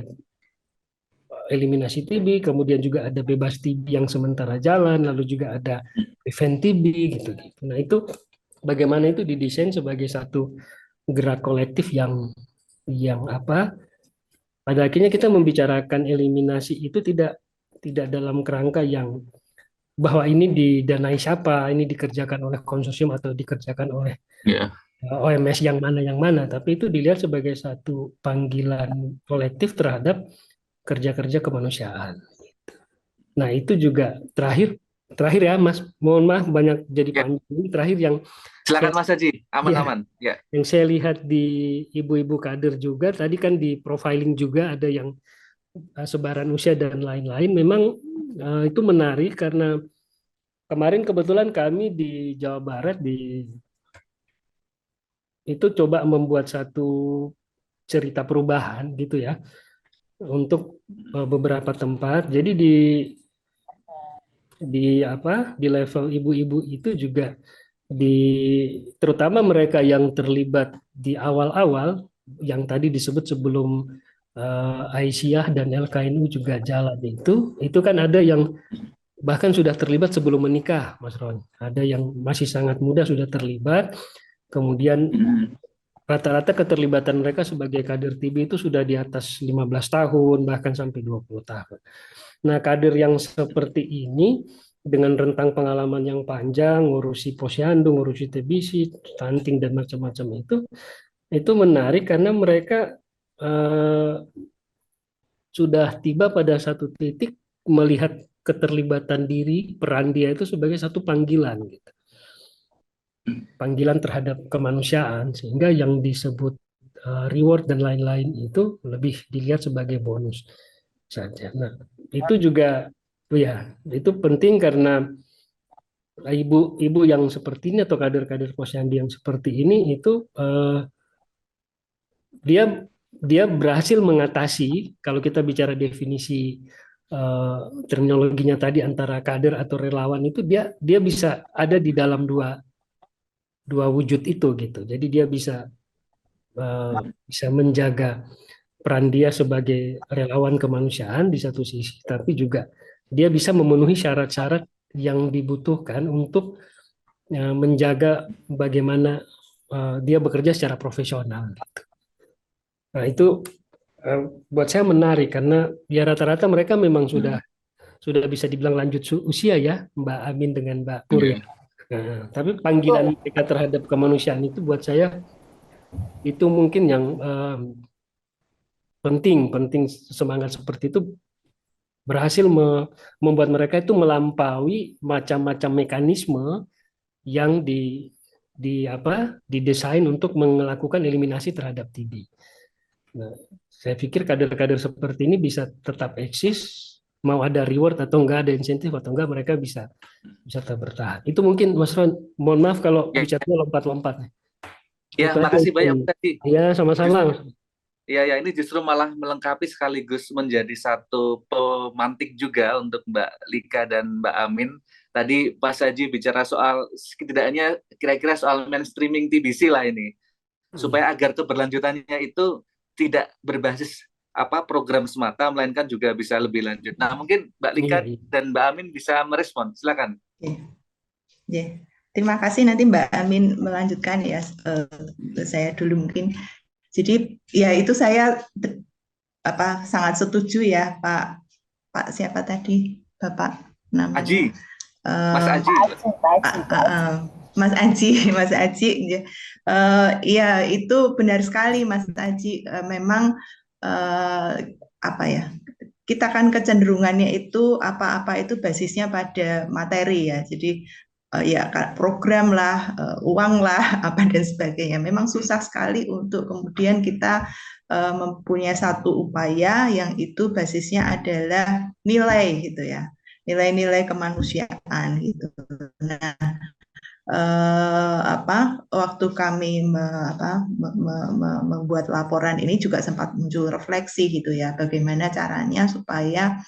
eliminasi TB, kemudian juga ada bebas TB yang sementara jalan, lalu juga ada prevent TB gitu. Nah itu bagaimana itu didesain sebagai satu gerak kolektif yang apa? Pada akhirnya kita membicarakan eliminasi itu tidak dalam kerangka yang bahwa ini didanai siapa, ini dikerjakan oleh konsorsium atau dikerjakan oleh OMS yang mana, tapi itu dilihat sebagai satu panggilan kolektif terhadap kerja-kerja kemanusiaan. Nah itu juga terakhir ya Mas, mohon maaf banyak jadi panjang. Ini terakhir yang silakan Mas Haji, aman-aman. Ya. Yang saya lihat di ibu-ibu kader juga, tadi kan di profiling juga ada yang sebaran usia dan lain-lain. Memang itu menarik karena kemarin kebetulan kami di Jawa Barat itu coba membuat satu cerita perubahan gitu ya untuk beberapa tempat. Jadi di level ibu-ibu itu juga terutama mereka yang terlibat di awal-awal yang tadi disebut sebelum Aisyah dan LKNU juga jalan itu kan ada yang bahkan sudah terlibat sebelum menikah, Mas Ron. Ada yang masih sangat muda sudah terlibat, kemudian rata-rata keterlibatan mereka sebagai kader TB itu sudah di atas 15 tahun, bahkan sampai 20 tahun. Nah, kader yang seperti ini dengan rentang pengalaman yang panjang, ngurusi posyandu, ngurusi TBC, stunting dan macam-macam itu menarik karena mereka sudah tiba pada satu titik melihat keterlibatan diri peran dia itu sebagai satu panggilan gitu. Panggilan terhadap kemanusiaan sehingga yang disebut reward dan lain-lain itu lebih dilihat sebagai bonus saja. Nah, itu juga ya, itu penting karena ibu-ibu yang seperti ini atau kader-kader posyandu yang seperti ini itu dia berhasil mengatasi kalau kita bicara definisi terminologinya tadi antara kader atau relawan itu dia bisa ada di dalam dua wujud itu gitu. Jadi dia bisa menjaga peran dia sebagai relawan kemanusiaan di satu sisi, tapi juga dia bisa memenuhi syarat-syarat yang dibutuhkan untuk menjaga bagaimana dia bekerja secara profesional. Nah itu buat saya menarik karena ya rata-rata mereka memang sudah bisa dibilang lanjut usia ya, Mbak Amin dengan Mbak Pur ya. Nah, tapi panggilan mereka terhadap kemanusiaan itu buat saya itu mungkin yang penting semangat seperti itu berhasil membuat mereka itu melampaui macam-macam mekanisme yang didesain untuk melakukan eliminasi terhadap TB. Nah, saya pikir kader-kader seperti ini bisa tetap eksis, mau ada reward atau enggak, ada insentif atau enggak, mereka bisa bisa tetap bertahan. Itu mungkin Mas Ron, mohon maaf kalau Ya, bicaranya lompat-lompat. ya, Itu aja makasih banyak mungkin. Pak Haji. Ya, sama-sama. Ya, ya, ini justru malah melengkapi sekaligus menjadi satu pemantik juga untuk Mbak Lika dan Mbak Amin. Tadi Pak Haji bicara soal setidaknya kira-kira soal mainstreaming TBC lah ini, supaya agar keberlanjutannya itu tidak berbasis program semata, melainkan juga bisa lebih lanjut. Nah, mungkin Mbak Iya, Lika iya. dan Mbak Amin bisa merespon. Silakan. Ya, ya. Terima kasih, nanti Mbak Amin melanjutkan ya. Saya dulu mungkin. Jadi ya itu saya sangat setuju ya Pak siapa tadi Bapak namanya Aji, Mas Aji. Mas Aji Mas Aji ya. Iya itu benar sekali Mas Aji. Memang apa ya, kita kan kecenderungannya itu apa-apa itu basisnya pada materi ya. Jadi ya program lah, uang lah, apa dan sebagainya. Memang susah sekali untuk kemudian kita mempunyai satu upaya yang itu basisnya adalah nilai gitu ya, nilai-nilai kemanusiaan gitu. Nah, waktu kami membuat laporan ini juga sempat muncul refleksi gitu ya, bagaimana caranya supaya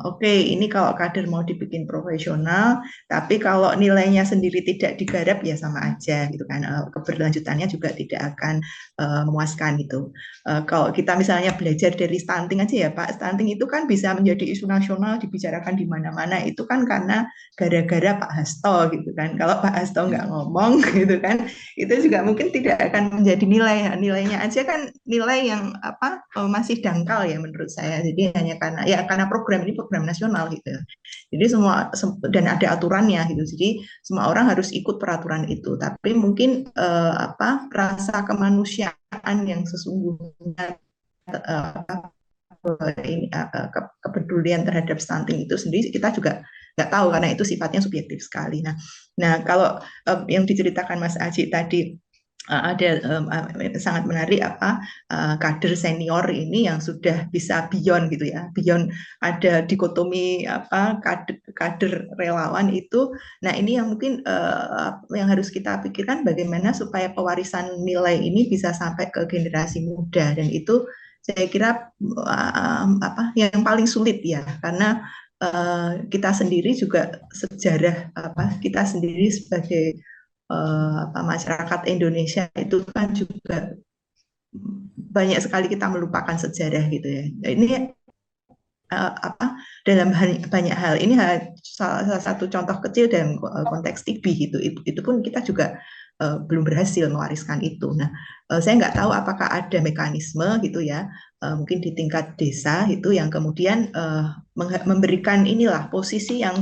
oke, ini kalau kader mau dibikin profesional, tapi kalau nilainya sendiri tidak digarap ya sama aja gitu kan. Keberlanjutannya juga tidak akan memuaskan gitu. Kalau kita misalnya belajar dari stunting aja ya Pak, stunting itu kan bisa menjadi isu nasional, dibicarakan di mana-mana, itu kan karena gara-gara Pak Hasto gitu kan. Kalau Pak Hasto nggak ngomong gitu kan, itu juga mungkin tidak akan menjadi nilai. Nilainya aja kan nilai yang masih dangkal ya menurut saya. Jadi hanya karena program ini program nasional gitu. Jadi semua dan ada aturannya gitu. Jadi semua orang harus ikut peraturan itu. Tapi mungkin rasa kemanusiaan yang sesungguhnya kepedulian terhadap stunting itu sendiri kita juga nggak tahu karena itu sifatnya subjektif sekali. Nah kalau yang diceritakan Mas Aji tadi ada sangat menarik kader senior ini yang sudah bisa beyond gitu ya, beyond ada dikotomi kader relawan itu. Nah ini yang mungkin yang harus kita pikirkan bagaimana supaya pewarisan nilai ini bisa sampai ke generasi muda, dan itu saya kira yang paling sulit ya, karena kita sendiri juga sejarah kita sendiri sebagai masyarakat Indonesia itu kan juga banyak sekali kita melupakan sejarah gitu ya. Ini dalam banyak hal ini salah satu contoh kecil dalam konteks TB gitu. Itu pun kita juga belum berhasil mewariskan itu. Nah, saya nggak tahu apakah ada mekanisme gitu ya, mungkin di tingkat desa itu yang kemudian memberikan inilah posisi yang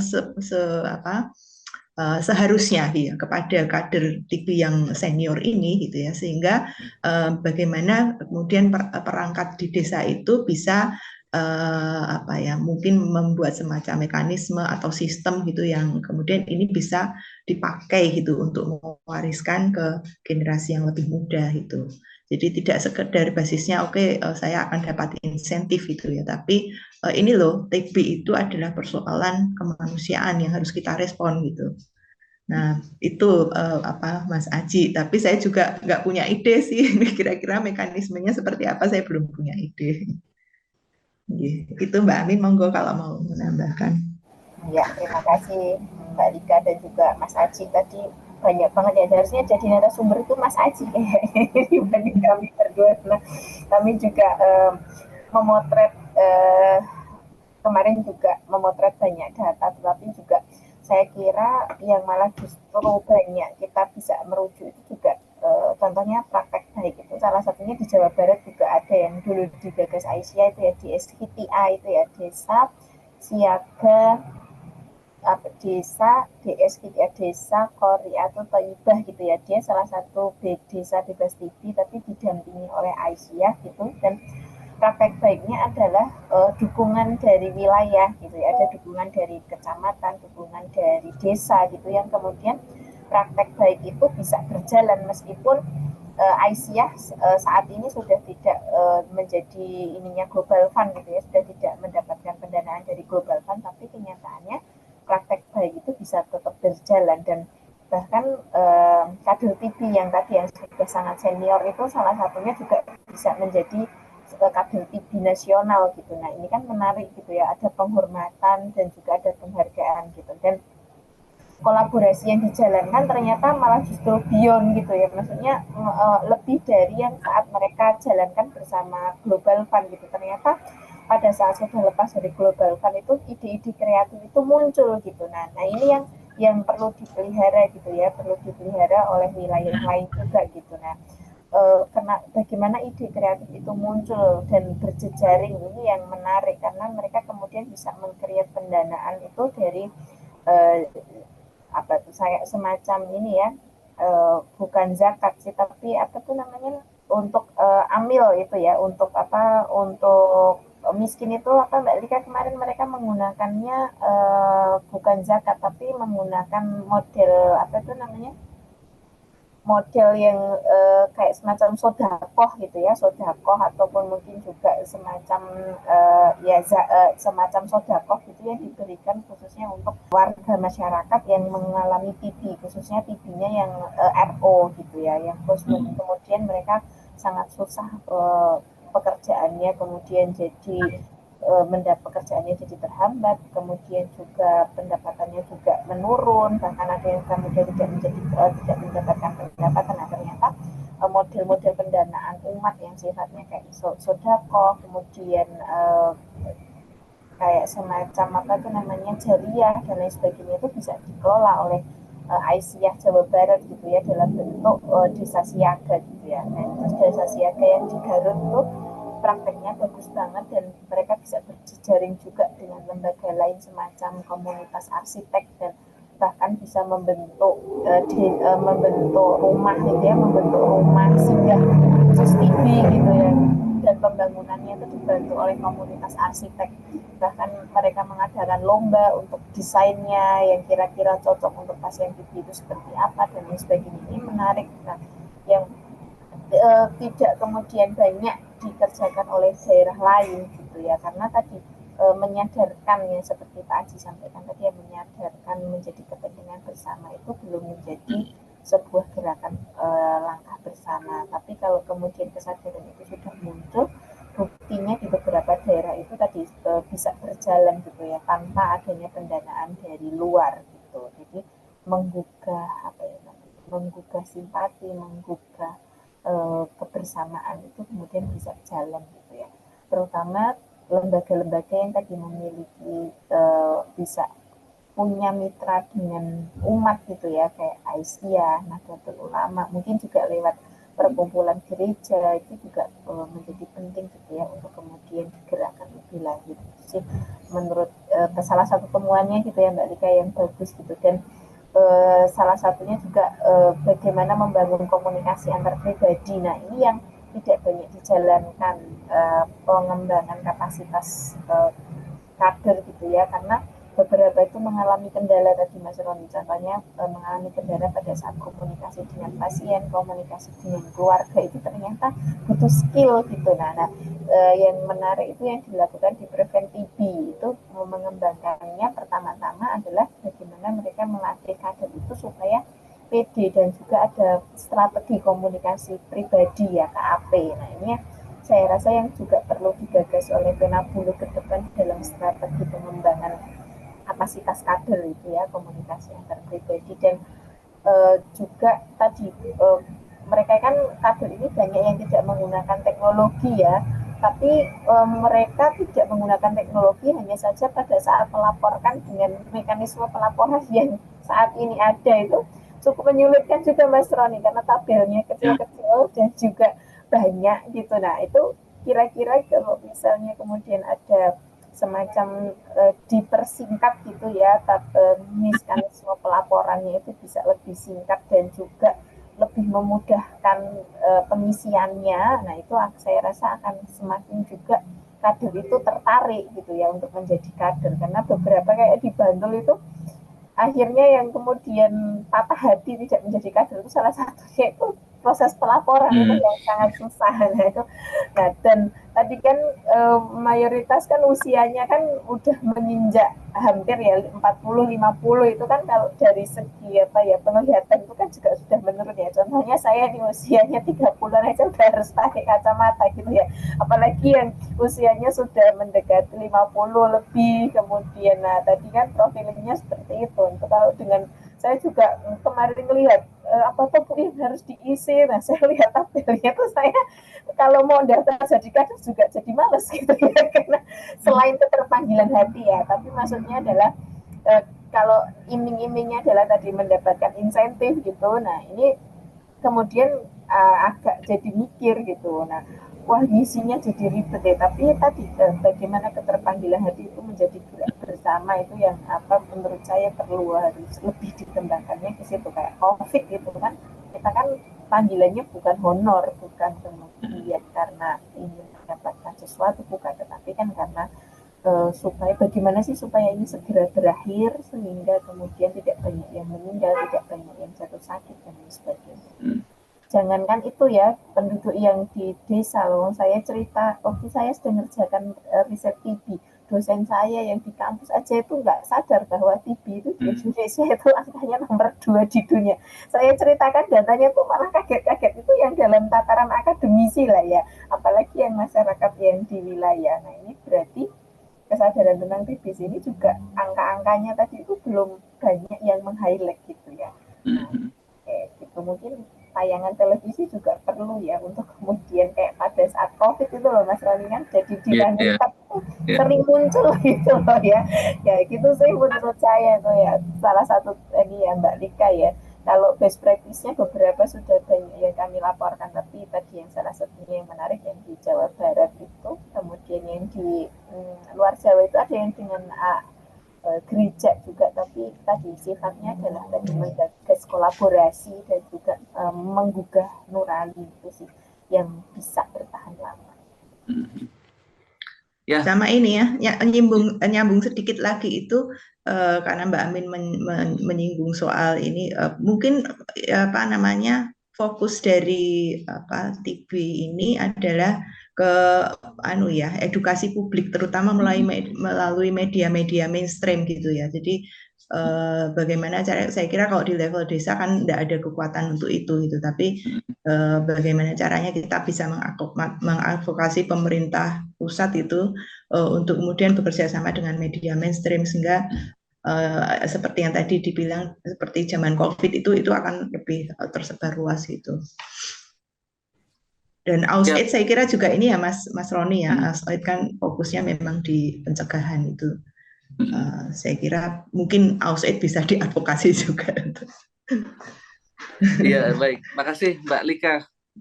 seharusnya ya kepada kader TB yang senior ini gitu ya, sehingga bagaimana kemudian perangkat di desa itu bisa mungkin membuat semacam mekanisme atau sistem gitu yang kemudian ini bisa dipakai gitu untuk mewariskan ke generasi yang lebih muda gitu. Jadi tidak sekedar basisnya saya akan dapat insentif gitu ya, tapi ini loh TB itu adalah persoalan kemanusiaan yang harus kita respon gitu. Nah itu Mas Aji, tapi saya juga nggak punya ide sih kira-kira mekanismenya seperti apa, saya belum punya ide. Itu Mbak Amin, monggo kalau mau menambahkan. Ya, terima kasih Mbak Lika dan juga Mas Aji. Tadi banyak banget ya, harusnya jadi narasumber itu Mas Aji kayaknya dibanding kami berdua. Nah, kami juga memotret kemarin juga memotret banyak data, tetapi juga saya kira yang malah justru banyak kita bisa merujuk itu juga contohnya praktek baik itu salah satunya di Jawa Barat juga ada yang dulu digagas Aisyah itu ya, di SKTA itu ya, desa siaga desa DSKTA, desa Kori atau Thayyibah gitu ya, dia salah satu desa bebas TB tapi didampingi oleh Aisyah gitu. Dan praktek baiknya adalah dukungan dari wilayah gitu ya, ada dukungan dari kecamatan, dukungan dari desa gitu, yang kemudian praktek baik itu bisa berjalan meskipun Aisyah saat ini sudah tidak menjadi ininya Global Fund gitu ya, sudah tidak mendapatkan pendanaan dari Global Fund, tapi kenyataannya praktek baik itu bisa tetap berjalan. Dan bahkan kader TB yang tadi yang sudah sangat senior itu salah satunya juga bisa menjadi kader TB nasional gitu. Nah ini kan menarik gitu ya, ada penghormatan dan juga ada penghargaan gitu. Dan kolaborasi yang dijalankan ternyata malah justru beyond gitu ya, maksudnya lebih dari yang saat mereka jalankan bersama Global Fund gitu. Ternyata pada saat sudah lepas dari Global Fund itu ide-ide kreatif itu muncul gitu. Nah ini yang perlu dipelihara gitu ya, perlu dipelihara oleh wilayah lain juga gitu. Nah bagaimana ide kreatif itu muncul dan berjejaring ini yang menarik, karena mereka kemudian bisa meng-create pendanaan itu dari apa tuh saya semacam ini ya, bukan zakat sih, tapi apa tuh namanya, untuk amil itu ya, untuk apa, untuk miskin itu apa Mbak Lika kemarin mereka menggunakannya bukan zakat tapi menggunakan model apa tuh namanya, model yang kayak semacam sodakoh gitu ya, sodakoh ataupun mungkin juga semacam semacam sodakoh gitu yang diberikan khususnya untuk warga masyarakat yang mengalami TB, khususnya TB-nya yang RO gitu ya, yang kemudian mereka sangat susah pekerjaannya, kemudian jadi mendapat pekerjaannya jadi terhambat, kemudian juga pendapatannya juga menurun, bahkan ada yang kemudian tidak mendapatkan pendapatan. Nah ternyata model-model pendanaan umat yang sifatnya kayak sodako, kemudian kayak semacam apa itu namanya jariah dan lain sebagainya itu bisa dikelola oleh Aisyah Jawa Barat gitu ya, dalam bentuk desa siaga gitu ya. Nah, desa siaga yang di Garut itu prakteknya bagus banget dan mereka bisa berjejaring juga dengan lembaga lain semacam komunitas arsitek dan bahkan bisa membentuk rumah gitu ya, membentuk rumah singgah khusus TB gitu ya, dan pembangunannya itu dibantu oleh komunitas arsitek. Bahkan mereka mengadakan lomba untuk desainnya yang kira-kira cocok untuk pasien TB itu seperti apa dan lain sebagainya. Ini menarik. Nah, yang tidak kemudian banyak dikerjakan oleh daerah lain gitu ya, karena tadi menyadarkan ya seperti Pak Aji sampaikan tadi ya, menyadarkan menjadi kepentingan bersama itu belum menjadi sebuah gerakan langkah bersama. Tapi kalau kemudian kesadaran itu sudah muncul, buktinya di beberapa daerah itu tadi bisa berjalan gitu ya tanpa adanya pendanaan dari luar gitu. Jadi menggugah apa ya, menggugah simpati, menggugah kebersamaan itu kemudian bisa jalan gitu ya, terutama lembaga-lembaga yang tadi memiliki bisa punya mitra dengan umat gitu ya, kayak Aisyah, Nahdlatul Ulama, mungkin juga lewat perkumpulan gereja itu juga menjadi penting gitu ya untuk kemudian digerakkan lebih lanjut sih menurut salah satu temuannya gitu ya Mbak Lika yang bagus gitu. Dan salah satunya juga bagaimana membangun komunikasi antar pribadi. Nah ini yang tidak banyak dijalankan, pengembangan kapasitas kader gitu ya, karena beberapa itu mengalami kendala tadi Mas Roni, contohnya mengalami kendala pada saat komunikasi dengan pasien, komunikasi dengan keluarga itu ternyata butuh skill gitu. Nah yang menarik itu yang dilakukan di Prevent TB itu mengembangkannya pertama-tama adalah bagaimana mereka melatih kader itu supaya PD dan juga ada strategi komunikasi pribadi ya, KAP. Nah ini saya rasa yang juga perlu digagas oleh Penabulu ke depan dalam strategi pengembangan kapasitas kader itu ya, komunikasi antar pribadi. Dan juga tadi mereka kan kader ini banyak yang tidak menggunakan teknologi ya, tapi mereka tidak menggunakan teknologi hanya saja pada saat melaporkan dengan mekanisme pelaporan yang saat ini ada itu cukup menyulitkan juga Mas Roni, karena tabelnya kecil-kecil dan juga banyak gitu. Nah itu kira-kira kalau misalnya kemudian ada semacam dipersingkat gitu ya, mekanisme pelaporannya itu bisa lebih singkat dan juga lebih memudahkan pengisiannya. Nah itu saya rasa akan semakin juga kader itu tertarik gitu ya untuk menjadi kader, karena beberapa kayak di Bantul itu akhirnya yang kemudian patah hati tidak menjadi kader itu salah satunya itu proses pelaporan itu yang sangat susah. Nah itu, nah dan tadi kan mayoritas kan usianya kan udah menginjak hampir ya 40-50 itu kan, kalau dari segi apa ya penglihatan itu kan juga sudah menurun ya. Contohnya saya di usianya 30-an aja udah harus pakai kacamata gitu ya. Apalagi yang usianya sudah mendekati 50 lebih, kemudian nah tadi kan profilingnya seperti itu. Untuk kalau dengan saya juga kemarin melihat apa tuh yang harus diisi. Nah saya lihat tabelnya tuh saya kalau mau daftar jadi kader juga jadi males gitu ya, karena selain keterpanggilan hati ya, tapi maksudnya adalah kalau iming-imingnya adalah tadi mendapatkan insentif gitu. Nah ini kemudian agak jadi mikir gitu. Nah wah ngisinya jadi ribet deh, tapi tadi bagaimana keterpanggilan hati itu menjadi gerak bersama, itu yang apa menurut saya perlu harus lebih dikembangkannya ke situ. Kayak COVID gitu kan, kita kan panggilannya bukan honor, bukan kemudian karena ingin mendapatkan sesuatu, bukan, tetapi kan karena supaya bagaimana sih supaya ini segera berakhir sehingga kemudian tidak banyak yang meninggal, tidak banyak yang jatuh sakit dan sebagainya. Jangankan itu ya, penduduk yang di desa loh, saya cerita waktu saya sedang mengerjakan riset TB, dosen saya yang di kampus aja itu nggak sadar bahwa TB itu di Indonesia itu angkanya nomor 2 di dunia. Saya ceritakan datanya tuh malah kaget-kaget, itu yang dalam tataran akademisi lah ya, apalagi yang masyarakat yang di wilayah. Nah ini berarti kesadaran tentang TB ini juga angka-angkanya tadi itu belum banyak yang meng-highlight gitu ya. Nah, gitu mungkin tayangan televisi juga perlu ya untuk kemudian kayak pada saat COVID itu loh Mas Roni kan jadi di lanjutan sering muncul gitu loh ya. Ya gitu sih menurut saya tuh ya, salah satu ini ya Mbak Lika ya. Kalau best practice-nya beberapa sudah banyak yang kami laporkan, tapi tadi yang salah satunya yang menarik yang di Jawa Barat itu, kemudian yang di luar Jawa itu ada yang dengan gereja juga, tapi tadi sifatnya adalah tadi menggagas kolaborasi dan juga menggugah nurani itu sih yang bisa bertahan lama. Ya. Sama ini ya nyambung sedikit lagi itu karena Mbak Amin menyinggung soal ini, mungkin apa namanya fokus dari TB ini adalah ke edukasi publik, terutama melalui media-media mainstream gitu ya. Jadi bagaimana cara, saya kira kalau di level desa kan tidak ada kekuatan untuk itu gitu, tapi bagaimana caranya kita bisa mengadvokasi pemerintah pusat itu untuk kemudian bekerja sama dengan media mainstream, sehingga seperti yang tadi dibilang seperti zaman COVID itu akan lebih tersebar luas gitu. Dan AusAid saya kira juga ini ya Mas Roni ya, AusAid kan fokusnya memang di pencegahan itu. Saya kira mungkin AusAid bisa diadvokasi juga. Iya baik, makasih Mbak Lika,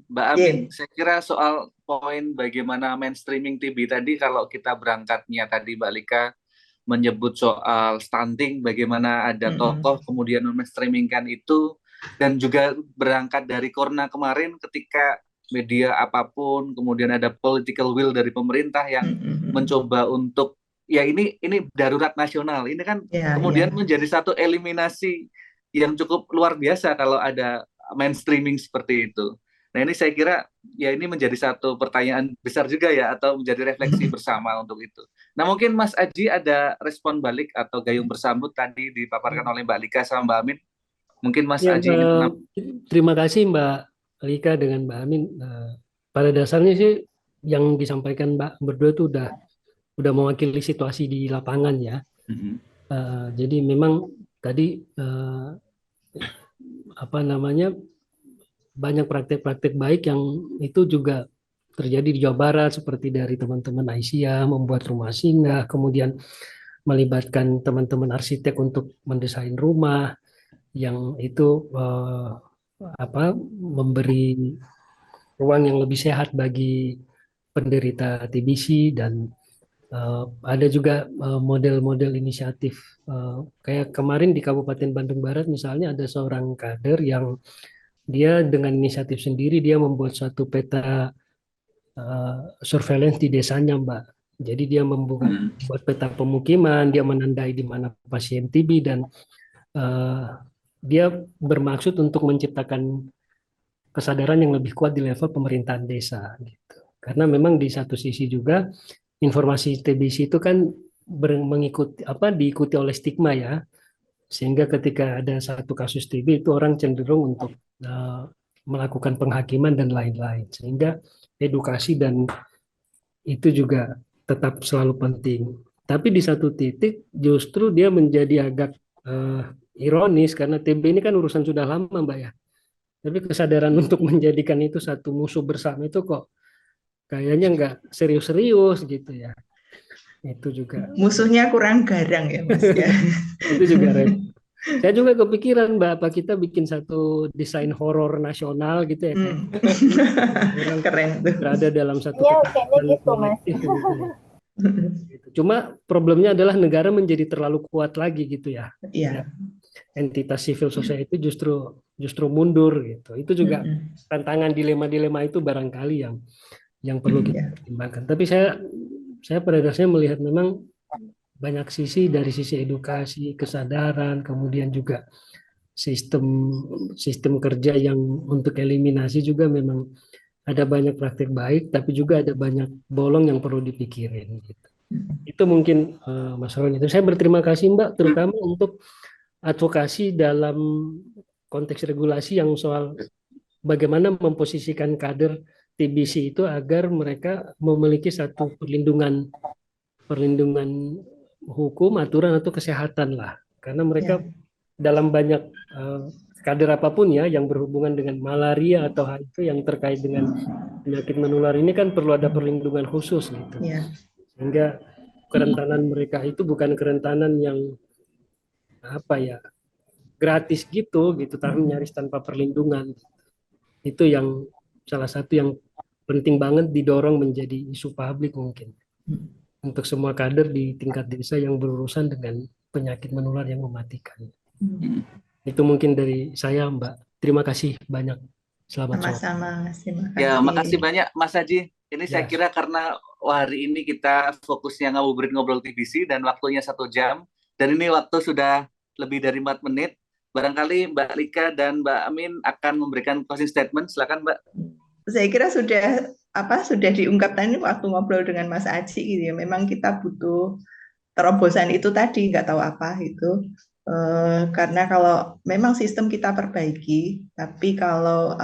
Mbak Amin. Saya kira soal poin bagaimana mainstreaming TB tadi, kalau kita berangkatnya tadi Mbak Lika menyebut soal stunting, bagaimana ada tokoh kemudian mainstreamingkan itu, dan juga berangkat dari corona kemarin ketika media apapun, kemudian ada political will dari pemerintah yang mencoba untuk ya ini darurat nasional. Ini kan kemudian menjadi satu eliminasi yang cukup luar biasa kalau ada mainstreaming seperti itu. Nah ini saya kira ya ini menjadi satu pertanyaan besar juga ya, atau menjadi refleksi bersama untuk itu. Nah mungkin Mas Aji ada respon balik atau gayung bersambut tadi dipaparkan oleh Mbak Lika sama Mbak Amin. Mungkin Mas Aji ingin terima kasih Mbak Lika dengan Mbak Amin. Pada dasarnya sih yang disampaikan Mbak berdua itu udah mewakili situasi di lapangan ya. Jadi memang tadi banyak praktek-praktek baik yang itu juga terjadi di Jawa Barat, seperti dari teman-teman Aisyah membuat rumah singgah, kemudian melibatkan teman-teman arsitek untuk mendesain rumah yang itu memberi ruang yang lebih sehat bagi penderita TBC. Dan ada juga model-model inisiatif kayak kemarin di Kabupaten Bandung Barat misalnya, ada seorang kader yang dia dengan inisiatif sendiri dia membuat suatu peta surveillance di desanya Mbak. Jadi dia membuat peta pemukiman, dia menandai di mana pasien TB, dan dia bermaksud untuk menciptakan kesadaran yang lebih kuat di level pemerintahan desa gitu. Karena memang di satu sisi juga informasi TBC itu kan mengikuti diikuti oleh stigma ya, sehingga ketika ada satu kasus TB itu orang cenderung untuk melakukan penghakiman dan lain-lain, sehingga edukasi dan itu juga tetap selalu penting. Tapi di satu titik justru dia menjadi agak ironis karena TB ini kan urusan sudah lama Mbak ya. Tapi kesadaran untuk menjadikan itu satu musuh bersama itu kok kayaknya nggak serius-serius gitu ya. Itu juga. Musuhnya kurang garang ya Mas ya. Itu juga saya juga kepikiran Mbak, apa kita bikin satu desain horor nasional gitu ya kan. Orang Keren tuh. berada dalam satu Ya, kayaknya ketakutan gitu, Mas. kolektif gitu ya. Gitu. Cuma problemnya adalah negara menjadi terlalu kuat lagi gitu ya. Iya. Entitas civil society justru mundur gitu. Itu juga tantangan dilema-dilema itu barangkali yang perlu kita pertimbangkan. Tapi saya pada dasarnya melihat memang banyak sisi, dari sisi edukasi, kesadaran, kemudian juga sistem kerja yang untuk eliminasi juga memang ada banyak praktik baik, tapi juga ada banyak bolong yang perlu dipikirin gitu. Itu mungkin Mas Roni. Saya berterima kasih Mbak, terutama untuk advokasi dalam konteks regulasi yang soal bagaimana memposisikan kader TBC itu agar mereka memiliki satu perlindungan hukum, aturan atau kesehatan lah. Karena mereka dalam banyak kader apapun ya yang berhubungan dengan malaria atau HIV yang terkait dengan penyakit menular ini kan perlu ada perlindungan khusus gitu. Sehingga kerentanan mereka itu bukan kerentanan yang gratis gitu, tapi nyaris tanpa perlindungan. Itu yang salah satu yang penting banget didorong menjadi isu publik mungkin untuk semua kader di tingkat desa yang berurusan dengan penyakit menular yang mematikan. Itu mungkin dari saya Mbak. Terima kasih banyak. Selamat sore. Sama-sama. Ya, makasih banyak Mas Haji. Ini saya kira karena hari ini kita fokusnya ngabuburit ngobrol TBC dan waktunya 1 jam. Dan ini waktu sudah lebih dari 4 menit. Barangkali Mbak Lika dan Mbak Amin akan memberikan closing statement. Silakan Mbak. Saya kira sudah diungkap tadi waktu ngobrol dengan Mas Aji gitu ya. Memang kita butuh terobosan itu tadi, nggak tahu apa itu. Karena kalau memang sistem kita perbaiki, tapi kalau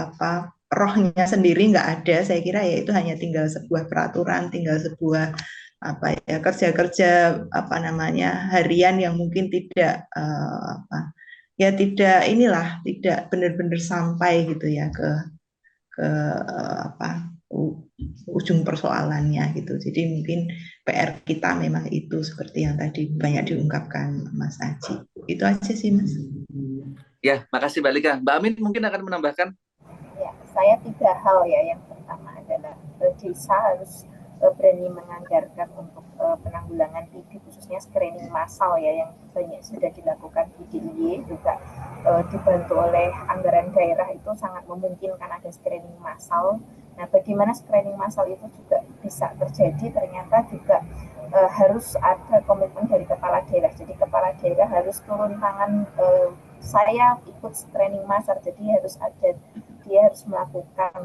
rohnya sendiri nggak ada, saya kira ya itu hanya tinggal sebuah peraturan, tinggal sebuah kerja-kerja harian yang mungkin tidak tidak benar-benar sampai gitu ya ke ujung persoalannya gitu. Jadi mungkin PR kita memang itu seperti yang tadi banyak diungkapkan Mas Aji. Itu aja sih Mas. Ya, makasih Mbak Lika. Mbak Amin mungkin akan menambahkan. Ya, saya 3 hal ya. Yang pertama adalah desa harus berani menganggarkan untuk penanggulangan TB, khususnya screening massal ya, yang banyak sudah dilakukan di DIY, juga dibantu oleh anggaran daerah itu sangat memungkinkan ada screening massal. Nah, bagaimana screening massal itu juga bisa terjadi, ternyata juga harus ada komitmen dari kepala daerah. Jadi kepala daerah harus turun tangan, saya ikut screening massal, jadi dia harus melakukan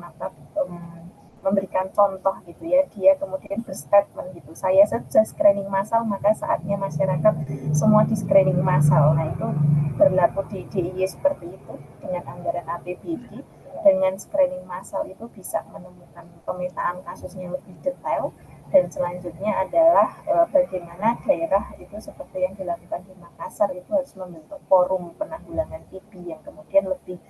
memberikan contoh gitu ya, dia kemudian berstatement gitu, saya saja screening massal, maka saatnya masyarakat semua di screening massal. Nah, itu berlaku di DIY seperti itu dengan anggaran APBD. Dengan screening massal itu bisa menemukan pemetaan kasusnya lebih detail, dan selanjutnya adalah bagaimana daerah itu seperti yang dilakukan di Makassar itu harus membentuk forum penanggulangan TB yang kemudian lebih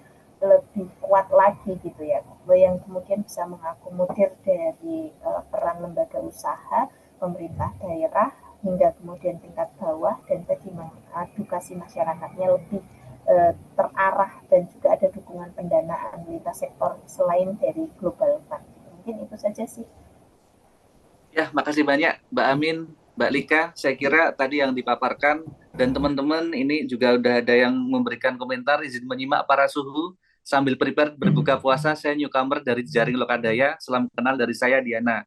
kuat lagi gitu ya, yang kemudian bisa mengakomodir dari peran lembaga usaha, pemerintah daerah, hingga kemudian tingkat bawah, dan bagaimana edukasi masyarakatnya lebih terarah, dan juga ada dukungan pendanaan lintas sektor selain dari Global Fund. Mungkin itu saja sih. Ya, makasih banyak Mbak Amin, Mbak Lika. Saya kira tadi yang dipaparkan, dan teman-teman ini juga udah ada yang memberikan komentar, izin menyimak para suhu sambil prepare berbuka puasa. Saya newcomer dari Jaring Lokadaya. Salam kenal dari saya Diana,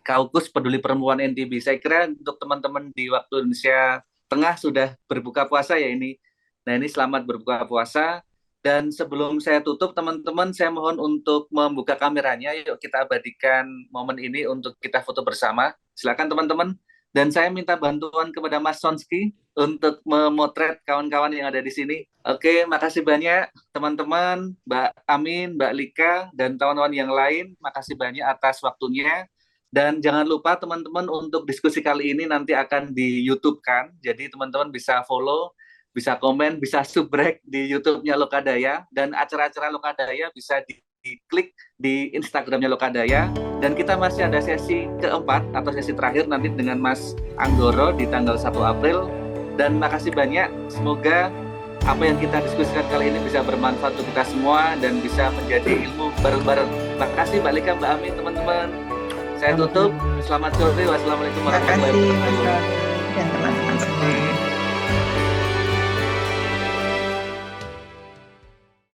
Kaukus Peduli Perempuan NTB. Saya kira untuk teman-teman di waktu Indonesia Tengah sudah berbuka puasa ya ini. Nah, ini selamat berbuka puasa. Dan sebelum saya tutup, teman-teman, saya mohon untuk membuka kameranya. Yuk kita abadikan momen ini untuk kita foto bersama. Silakan teman-teman. Dan saya minta bantuan kepada Mas Sonski untuk memotret kawan-kawan yang ada di sini. Oke, makasih banyak teman-teman, Mbak Amin, Mbak Lika, dan kawan-kawan yang lain. Makasih banyak atas waktunya. Dan jangan lupa teman-teman untuk diskusi kali ini nanti akan di YouTube kan. Jadi teman-teman bisa follow, bisa komen, bisa subrek di YouTube-nya Lokadaya, dan acara-acara Lokadaya bisa diklik di Instagram-nya Lokadaya. Dan kita masih ada sesi keempat atau sesi terakhir nanti dengan Mas Anggoro di tanggal 1 April. Dan makasih banyak, semoga apa yang kita diskusikan kali ini bisa bermanfaat untuk kita semua dan bisa menjadi ilmu bareng-bareng. Makasih Mbak Lika, Mbak Amin, teman-teman. Saya tutup. Selamat sore. Wassalamualaikum Terima warahmatullahi kasih Mas wabarakatuh. Roni dan teman-teman.